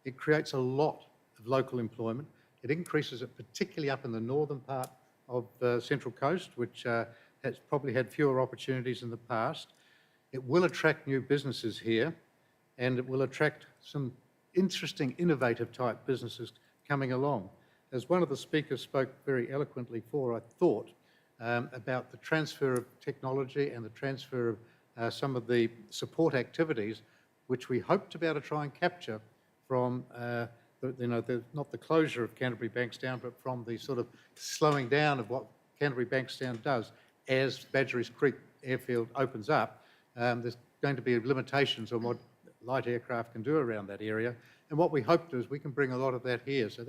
It creates a lot of local employment. It increases it particularly up in the northern part of the Central Coast, which has probably had fewer opportunities in the past. It will attract new businesses here, and it will attract some interesting, innovative type businesses coming along. As one of the speakers spoke very eloquently I thought, about the transfer of technology and the transfer of some of the support activities, which we hope to be able to try and capture from, not the closure of Canterbury Bankstown, but from the sort of slowing down of what Canterbury Bankstown does as Badgerys Creek Airfield opens up. There's going to be limitations on what light aircraft can do around that area, and what we hope to is we can bring a lot of that here. So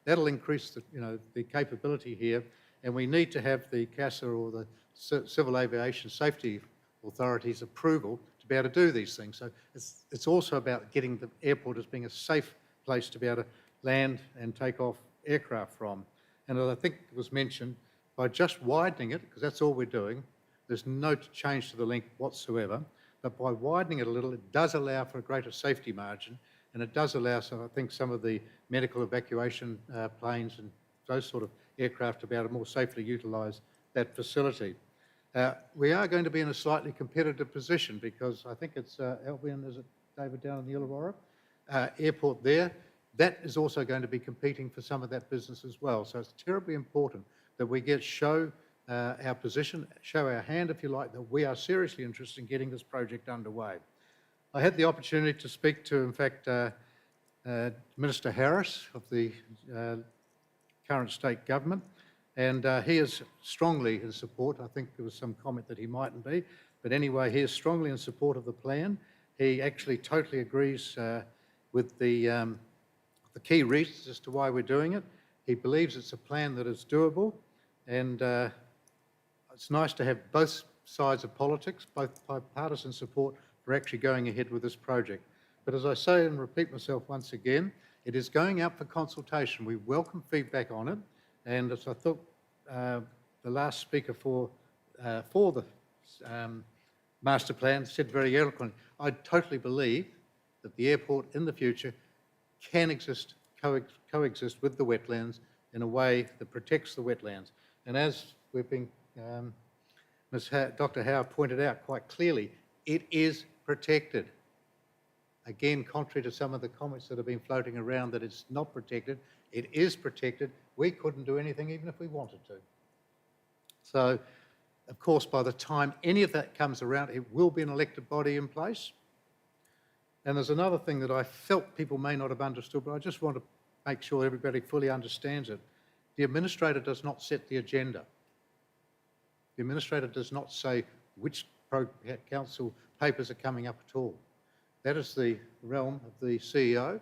that'll increase the capability here, and we need to have the CASA or the Civil Aviation Safety Authority's approval to be able to do these things. So it's also about getting the airport as being a safe place to be able to land and take off aircraft from. And as I think it was mentioned, by just widening it, because that's all we're doing, there's no change to the length whatsoever, but by widening it a little, it does allow for a greater safety margin, and it does allow, I think, some of the medical evacuation planes and those sort of aircraft to be able to more safely utilise that facility. We are going to be in a slightly competitive position because I think it's Albion, is it David, down in the Illawarra airport there? That is also going to be competing for some of that business as well. So it's terribly important that we show our position, show our hand, if you like, that we are seriously interested in getting this project underway. I had the opportunity to speak to, in fact, Minister Harris of the current state government, and he is strongly in support. I think there was some comment that he mightn't be, but anyway, he is strongly in support of the plan. He actually totally agrees with the key reasons as to why we're doing it. He believes it's a plan that is doable, and it's nice to have both sides of politics, both bipartisan support for actually going ahead with this project. But as I say and repeat myself once again, it is going out for consultation. We welcome feedback on it, and as I thought the last speaker for the master plan said very eloquently, I totally believe that the airport in the future can coexist with the wetlands in a way that protects the wetlands. And as we've been, Dr. Howe pointed out quite clearly, it is protected. Again, contrary to some of the comments that have been floating around that it's not protected, it is protected. We couldn't do anything even if we wanted to. So, of course, by the time any of that comes around, it will be an elected body in place. And there's another thing that I felt people may not have understood, but I just want to make sure everybody fully understands it. The administrator does not set the agenda. The administrator does not say which council papers are coming up at all. That is the realm of the CEO.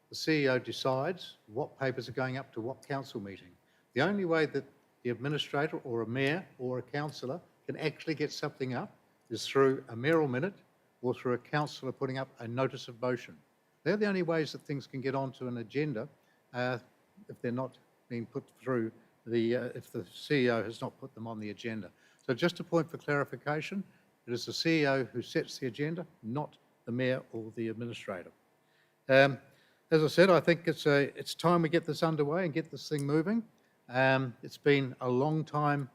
The CEO decides what papers are going up to what council meeting. The only way that the administrator or a mayor or a councillor can actually get something up is through a mayoral minute or through a councillor putting up a notice of motion. They're the only ways that things can get onto an agenda if they're not being put through if the CEO has not put them on the agenda. So just a point for clarification, it is the CEO who sets the agenda, not the mayor or the administrator. As I said, I think it's time we get this underway and get this thing moving. It's been a long time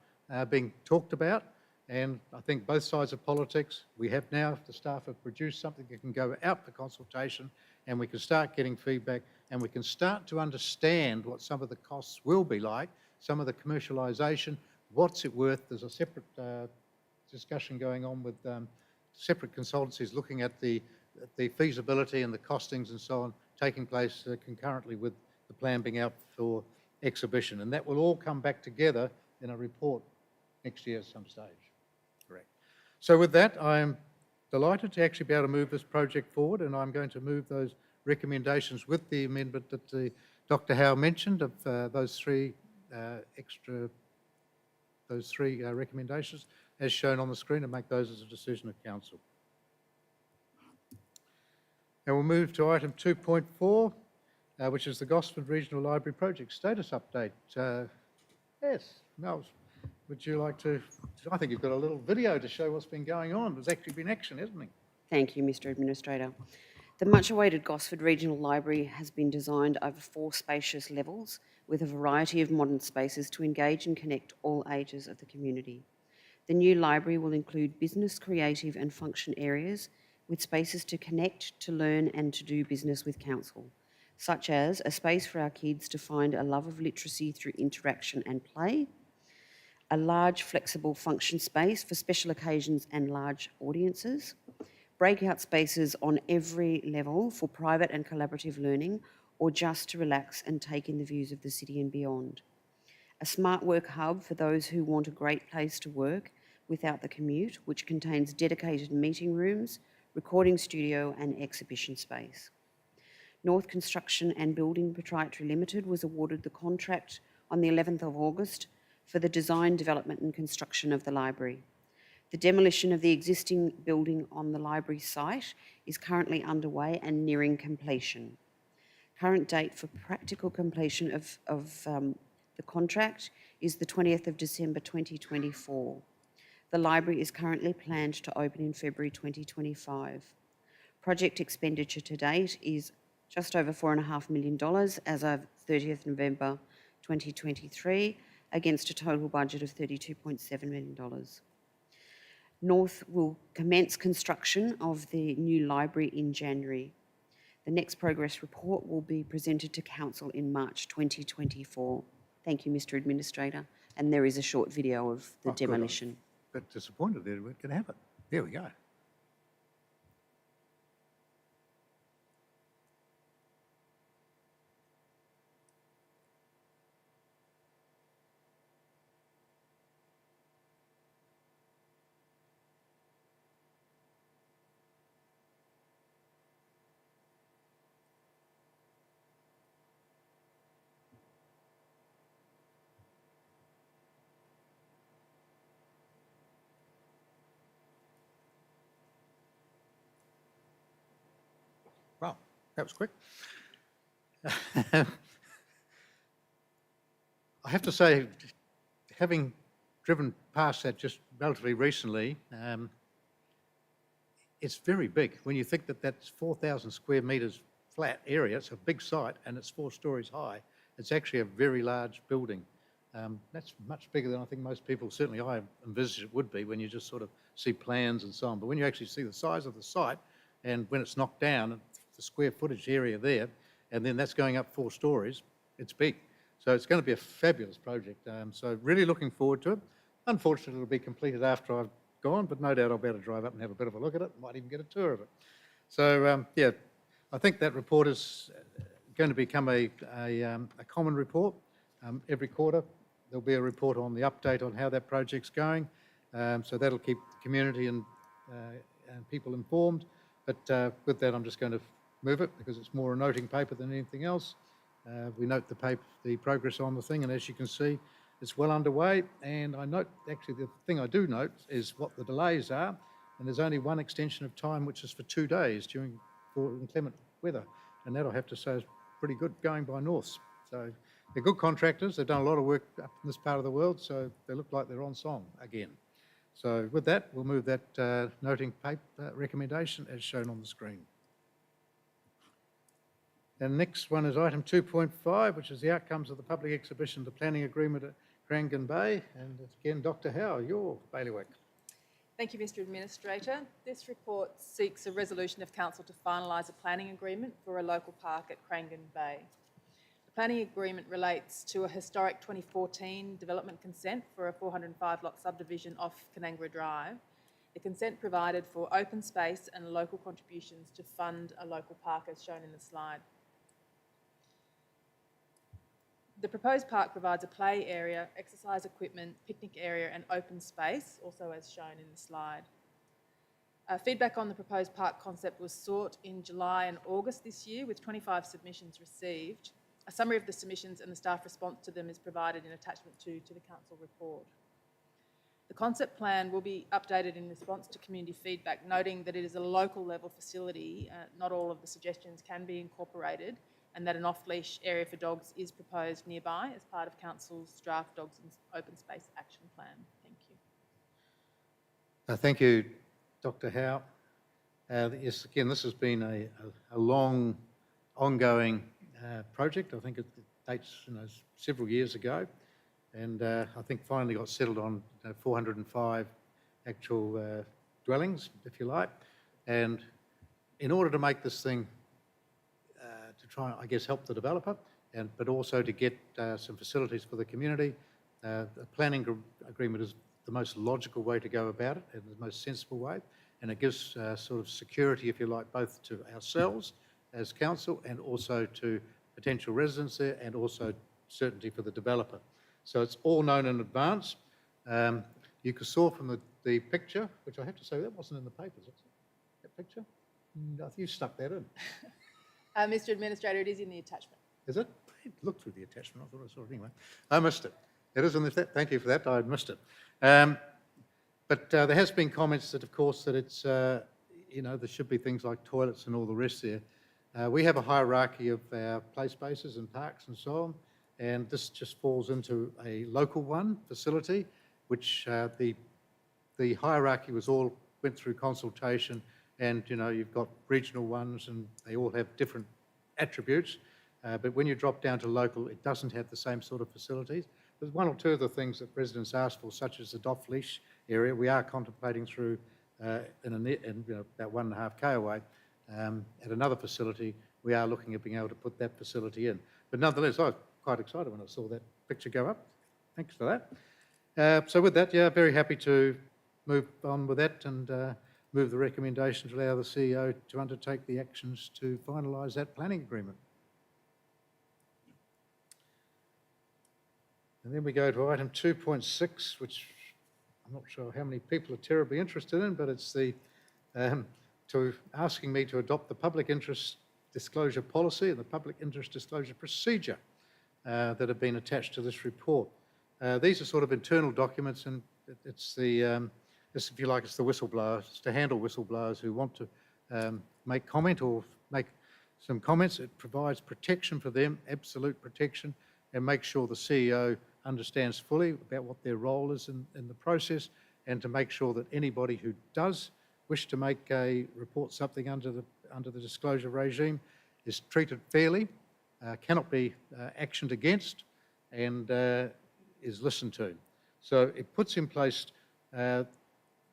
being talked about, and I think both sides of politics, we have now, the staff have produced something that can go out for consultation, and we can start getting feedback, and we can start to understand what some of the costs will be like, some of the commercialisation, what's it worth. There's a separate discussion going on with separate consultancies looking at the feasibility and the costings and so on, taking place concurrently with the plan being out for exhibition. And that will all come back together in a report next year at some stage. Correct. So with that, I am delighted to actually be able to move this project forward, and I'm going to move those recommendations with the amendment that Dr. Howe mentioned of those three recommendations as shown on the screen, and make those as a decision of council. Now we'll move to item 2.4, which is the Gosford Regional Library Project status update. Yes, Mel, would you like to? I think you've got a little video to show what's been going on. There's actually been action, hasn't it? Thank you, Mr. Administrator. The much-awaited Gosford Regional Library has been designed over 4 spacious levels with a variety of modern spaces to engage and connect all ages of the community. The new library will include business, creative and function areas with spaces to connect, to learn and to do business with council, such as a space for our kids to find a love of literacy through interaction and play, a large flexible function space for special occasions and large audiences, breakout spaces on every level for private and collaborative learning or just to relax and take in the views of the city and beyond, a smart work hub for those who want a great place to work without the commute, which contains dedicated meeting rooms, recording studio and exhibition space. North Construction and Building Proprietary Limited was awarded the contract on the 11th of August for the design, development and construction of the library. The demolition of the existing building on the library site is currently underway and nearing completion. Current date for practical completion of the contract is the 20th of December 2024. The library is currently planned to open in February 2025. Project expenditure to date is just over $4.5 million as of 30th November 2023, against a total budget of $32.7 million. North will commence construction of the new library in January. The next progress report will be presented to Council in March 2024. Thank you, Mr Administrator. And there is a short video of the Oh, good. demolition. A bit disappointed there we weren't going to have it. There we go. Wow, that was quick. I have to say, having driven past that just relatively recently, it's very big. When you think that that's 4,000 square metres flat area, it's a big site and it's 4 stories high. It's actually a very large building. That's much bigger than I think most people, certainly I envisaged it would be when you just sort of see plans and so on. But when you actually see the size of the site and when it's knocked down, the square footage area there, and then that's going up 4 stories, it's big. So it's going to be a fabulous project. So really looking forward to it. Unfortunately, it'll be completed after I've gone, but no doubt I'll be able to drive up and have a bit of a look at it. Might even get a tour of it. So yeah, I think that report is going to become a common report. Every quarter there'll be a report on the update on how that project's going. So that'll keep the community and people informed. But with that, I'm just going to move it because it's more a noting paper than anything else. We note the progress on the thing, and as you can see, it's well underway. And I note, actually, the thing I do note is what the delays are. And there's only one extension of time, which is for 2 days for inclement weather. And that, I have to say, is pretty good going by Norths. So they're good contractors. They've done a lot of work up in this part of the world, so they look like they're on song again. So with that, we'll move that noting paper recommendation as shown on the screen. And next one is item 2.5, which is the outcomes of the public exhibition, the planning agreement at Crangan Bay. And again, Dr. Howe, your bailiwick. Thank you, Mr Administrator. This report seeks a resolution of Council to finalise a planning agreement for a local park at Crangan Bay. The planning agreement relates to a historic 2014 development consent for a 405-lot subdivision off Canangra Drive. The consent provided for open space and local contributions to fund a local park as shown in the slide. The proposed park provides a play area, exercise equipment, picnic area and open space, also as shown in the slide. Feedback on the proposed park concept was sought in July and August this year with 25 submissions received. A summary of the submissions and the staff response to them is provided in attachment 2 to the council report. The concept plan will be updated in response to community feedback, noting that it is a local level facility. Not all of the suggestions can be incorporated, and that an off-leash area for dogs is proposed nearby as part of Council's draft Dogs and Open Space Action Plan. Thank you. Thank you, Dr. Howe. Yes, again, this has been a long, ongoing project. I think it dates several years ago, and I think finally got settled on 405 actual dwellings, if you like. And in order to make this thing to try, I guess, help the developer, but also to get some facilities for the community. The planning agreement is the most logical way to go about it and the most sensible way, and it gives sort of security, if you like, both to ourselves as council and also to potential residents there, and also certainty for the developer. So it's all known in advance. You saw from the picture, which I have to say that wasn't in the papers, is it? That picture? I think you stuck that in. Mr Administrator, it is in the attachment. Is it? I looked through the attachment. I thought I saw it anyway. I missed it. It is in the. Thank you for that. I had missed it. But there has been comments that, of course, that it's there should be things like toilets and all the rest there. We have a hierarchy of our play spaces and parks and so on, and this just falls into a local one facility, which the hierarchy went through consultation. And, you've got regional ones and they all have different attributes. But when you drop down to local, it doesn't have the same sort of facilities. There's one or two of the things that residents ask for, such as the off-leash area. We are contemplating through about 1.5 k away at another facility. We are looking at being able to put that facility in. But nonetheless, I was quite excited when I saw that picture go up. Thanks for that. So with that, yeah, very happy to move on with that and move the recommendation to allow the CEO to undertake the actions to finalise that planning agreement. And then we go to item 2.6, which I'm not sure how many people are terribly interested in, but it's the asking me to adopt the public interest disclosure policy and the public interest disclosure procedure that have been attached to this report. These are sort of internal documents, and it's the, if you like, it's the whistleblowers, it's to handle whistleblowers who want to make comment or make some comments. It provides protection for them, absolute protection, and makes sure the CEO understands fully about what their role is in the process, and to make sure that anybody who does wish to report something under the disclosure regime is treated fairly, cannot be actioned against, and is listened to. So it puts in place,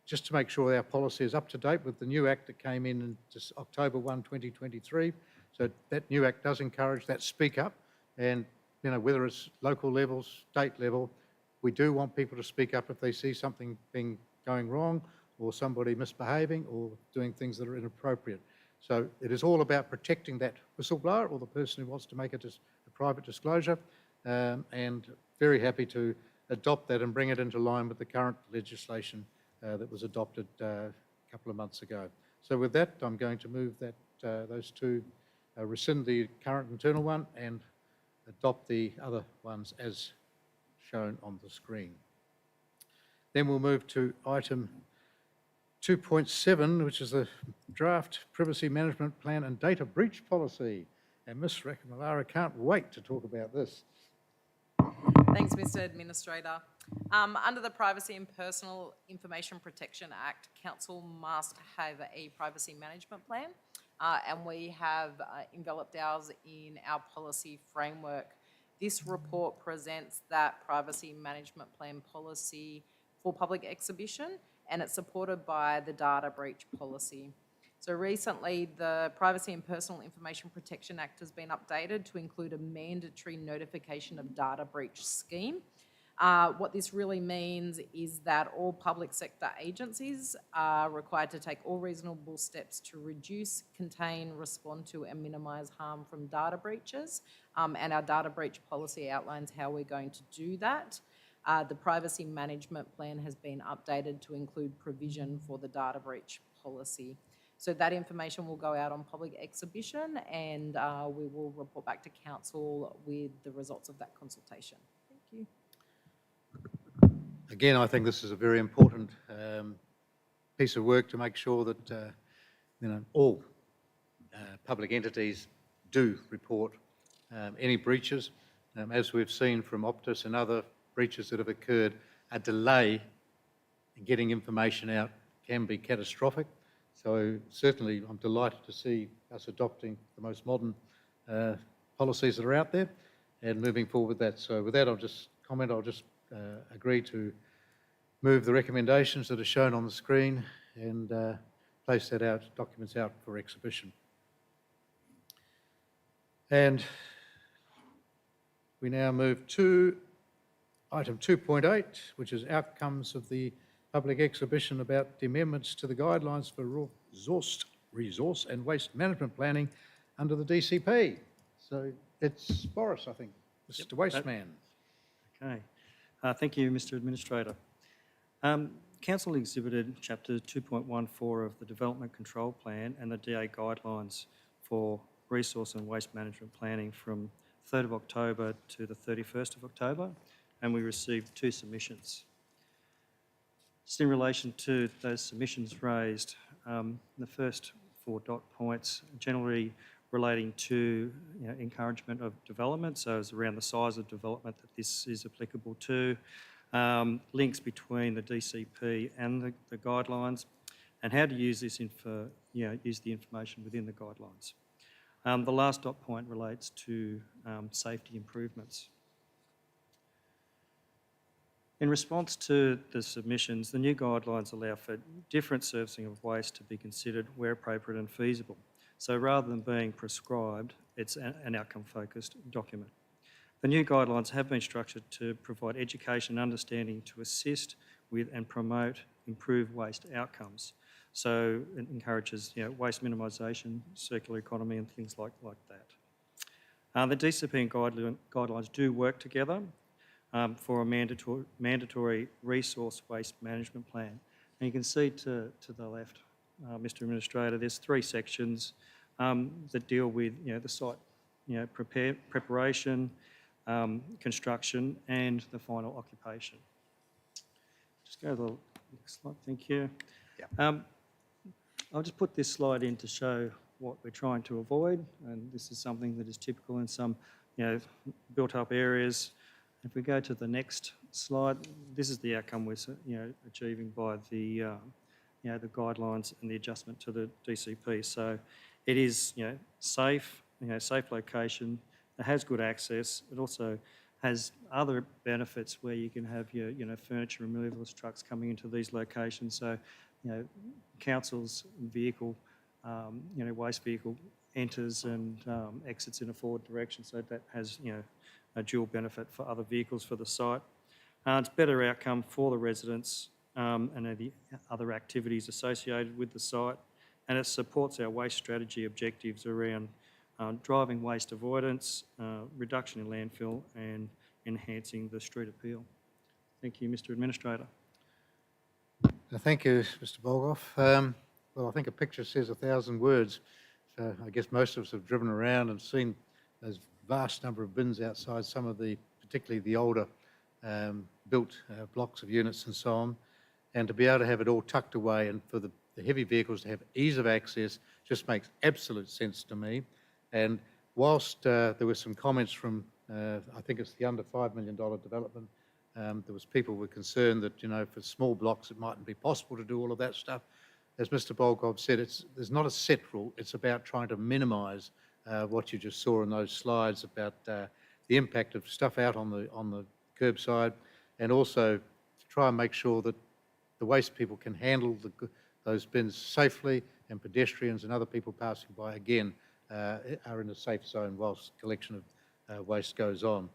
just to make sure our policy is up to date with the new Act that came in October 1, 2023. So that new Act does encourage that speak up, and whether it's local level, state level, we do want people to speak up if they see something going wrong, or somebody misbehaving or doing things that are inappropriate. So it is all about protecting that whistleblower or the person who wants to make a private disclosure, and very happy to adopt that and bring it into line with the current legislation that was adopted a couple of months ago. So with that, I'm going to move that those two, rescind the current internal one and adopt the other ones as shown on the screen. Then we'll move to item 2.7, which is the draft privacy management plan and data breach policy. And Ms. Rakamallara can't wait to talk about this. Thanks, Mr. Administrator. Under the Privacy and Personal Information Protection Act, Council must have a privacy management plan, and we have enveloped ours in our policy framework. This report presents that privacy management plan policy for public exhibition, and it's supported by the data breach policy. So recently, the Privacy and Personal Information Protection Act has been updated to include a mandatory notification of data breach scheme. What this really means is that all public sector agencies are required to take all reasonable steps to reduce, contain, respond to and minimise harm from data breaches. And our data breach policy outlines how we're going to do that. The privacy management plan has been updated to include provision for the data breach policy. So that information will go out on public exhibition, and we will report back to Council with the results of that consultation. Thank you. Again, I think this is a very important piece of work to make sure that all public entities do report any breaches. As we've seen from Optus and other breaches that have occurred, a delay in getting information out can be catastrophic. So certainly I'm delighted to see us adopting the most modern policies that are out there and moving forward with that. So with that, I'll just agree to move the recommendations that are shown on the screen and place documents out for exhibition. And we now move to item 2.8, which is outcomes of the public exhibition about the amendments to the guidelines for resource and waste management planning under the DCP. So it's Boris, I think, Mr. Wasteman. Okay. Thank you, Mr. Administrator. Council exhibited Chapter 2.14 of the Development Control Plan and the DA Guidelines for Resource and Waste Management Planning from 3rd of October to the 31st of October, and we received 2 submissions. Just in relation to those submissions raised, the first 4 dot points generally relating to encouragement of development, so it's around the size of development that this is applicable to, links between the DCP and the guidelines, and how to use this use the information within the guidelines. The last dot point relates to safety improvements. In response to the submissions, the new guidelines allow for different servicing of waste to be considered where appropriate and feasible. So rather than being prescribed, it's an outcome-focused document. The new guidelines have been structured to provide education and understanding to assist with and promote improved waste outcomes. So it encourages waste minimisation, circular economy and things like that. The DCP and guidelines do work together for a mandatory resource waste management plan. And you can see to the left, Mr Administrator, there's 3 sections that deal with the site preparation, construction and the final occupation. Just go to the next slide, thank you. I'll just put this slide in to show what we're trying to avoid, and this is something that is typical in some built up areas. If we go to the next slide, this is the outcome we're achieving by the the guidelines and the adjustment to the DCP. So it is safe, safe location. It has good access. It also has other benefits where you can have your furniture removalist trucks coming into these locations. So council's vehicle, waste vehicle enters and exits in a forward direction. So that has a dual benefit for other vehicles for the site. It's better outcome for the residents and the other activities associated with the site, and it supports our waste strategy objectives around driving waste avoidance, reduction in landfill and enhancing the street appeal. Thank you, Mr Administrator. Thank you, Mr Bolgoff. Well, I think a picture says 1,000 words. So I guess most of us have driven around and seen those vast number of bins outside some of the, particularly the older built blocks of units and so on. And to be able to have it all tucked away and for the heavy vehicles to have ease of access just makes absolute sense to me. And whilst there were some comments from, I think it's the under $5 million development, there was people were concerned that, for small blocks it mightn't be possible to do all of that stuff. As Mr Bolgoff said, there's not a set rule. It's about trying to minimise what you just saw in those slides about the impact of stuff out on the curbside, and also to try and make sure that the waste people can handle those bins safely, and pedestrians and other people passing by again are in a safe zone whilst collection of waste goes on.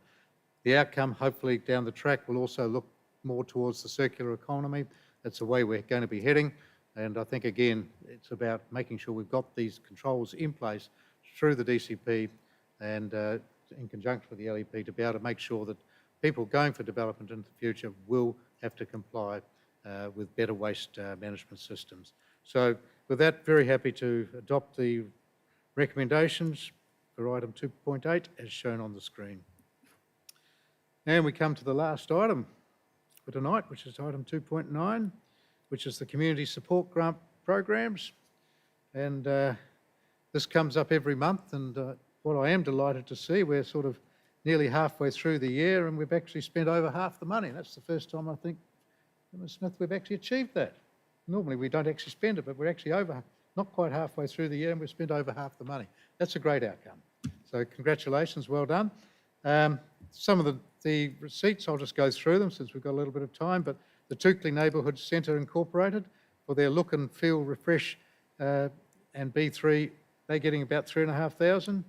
The outcome, hopefully down the track, will also look more towards the circular economy. That's the way we're going to be heading. And I think, again, it's about making sure we've got these controls in place through the DCP and in conjunction with the LEP to be able to make sure that people going for development in the future will have to comply with better waste management systems. So with that, very happy to adopt the recommendations for item 2.8 as shown on the screen. And we come to the last item for tonight, which is item 2.9, which is the Community Support Grant Programs. And this comes up every month, and what I am delighted to see, we're sort of nearly halfway through the year and we've actually spent over half the money. That's the first time, I think, Ms Smith, we've actually achieved that. Normally we don't actually spend it, but we're actually over, not quite halfway through the year, and we've spent over half the money. That's a great outcome. So congratulations, well done. Some of the receipts, I'll just go through them since we've got a little bit of time, but the Toukley Neighbourhood Centre Incorporated, for their look and feel refresh and B3, they're getting about $3,500.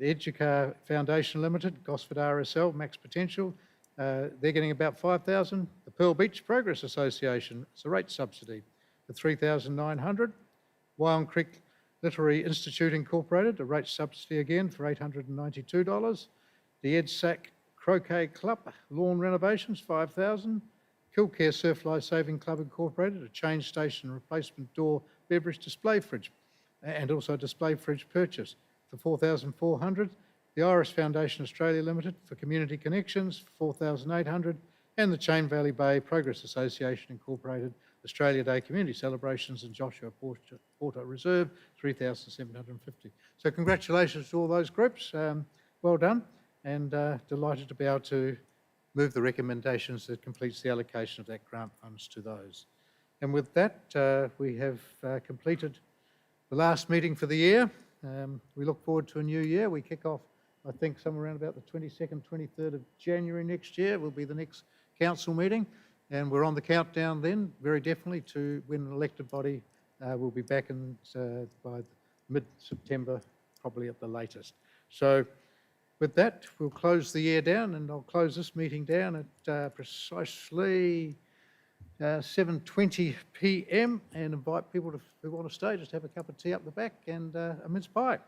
The Educar Foundation Limited, Gosford RSL, Max Potential, they're getting about $5,000. The Pearl Beach Progress Association, it's a rate subsidy for $3,900. Wyong Creek Literary Institute Incorporated, a rate subsidy again for $892. The EdSAC Croquet Club, lawn renovations, $5,000. Killcare Surf Life Saving Club Incorporated, a change station replacement door beverage display fridge, and also a display fridge purchase for $4,400. The Iris Foundation Australia Limited for Community Connections for $4,800, and the Chain Valley Bay Progress Association Incorporated Australia Day Community Celebrations and Joshua Porter Reserve, $3,750. So congratulations to all those groups. Well done, and delighted to be able to move the recommendations that completes the allocation of that grant funds to those. And with that, we have completed the last meeting for the year. We look forward to a new year. We kick off, I think, somewhere around about the 22nd, 23rd of January next year will be the next council meeting, and we're on the countdown then, very definitely, to when an elected body will be back in, by mid-September, probably at the latest. So with that, we'll close the year down, and I'll close this meeting down at precisely 7:20 p.m. and invite people who want to stay, just have a cup of tea up the back and a mince pie.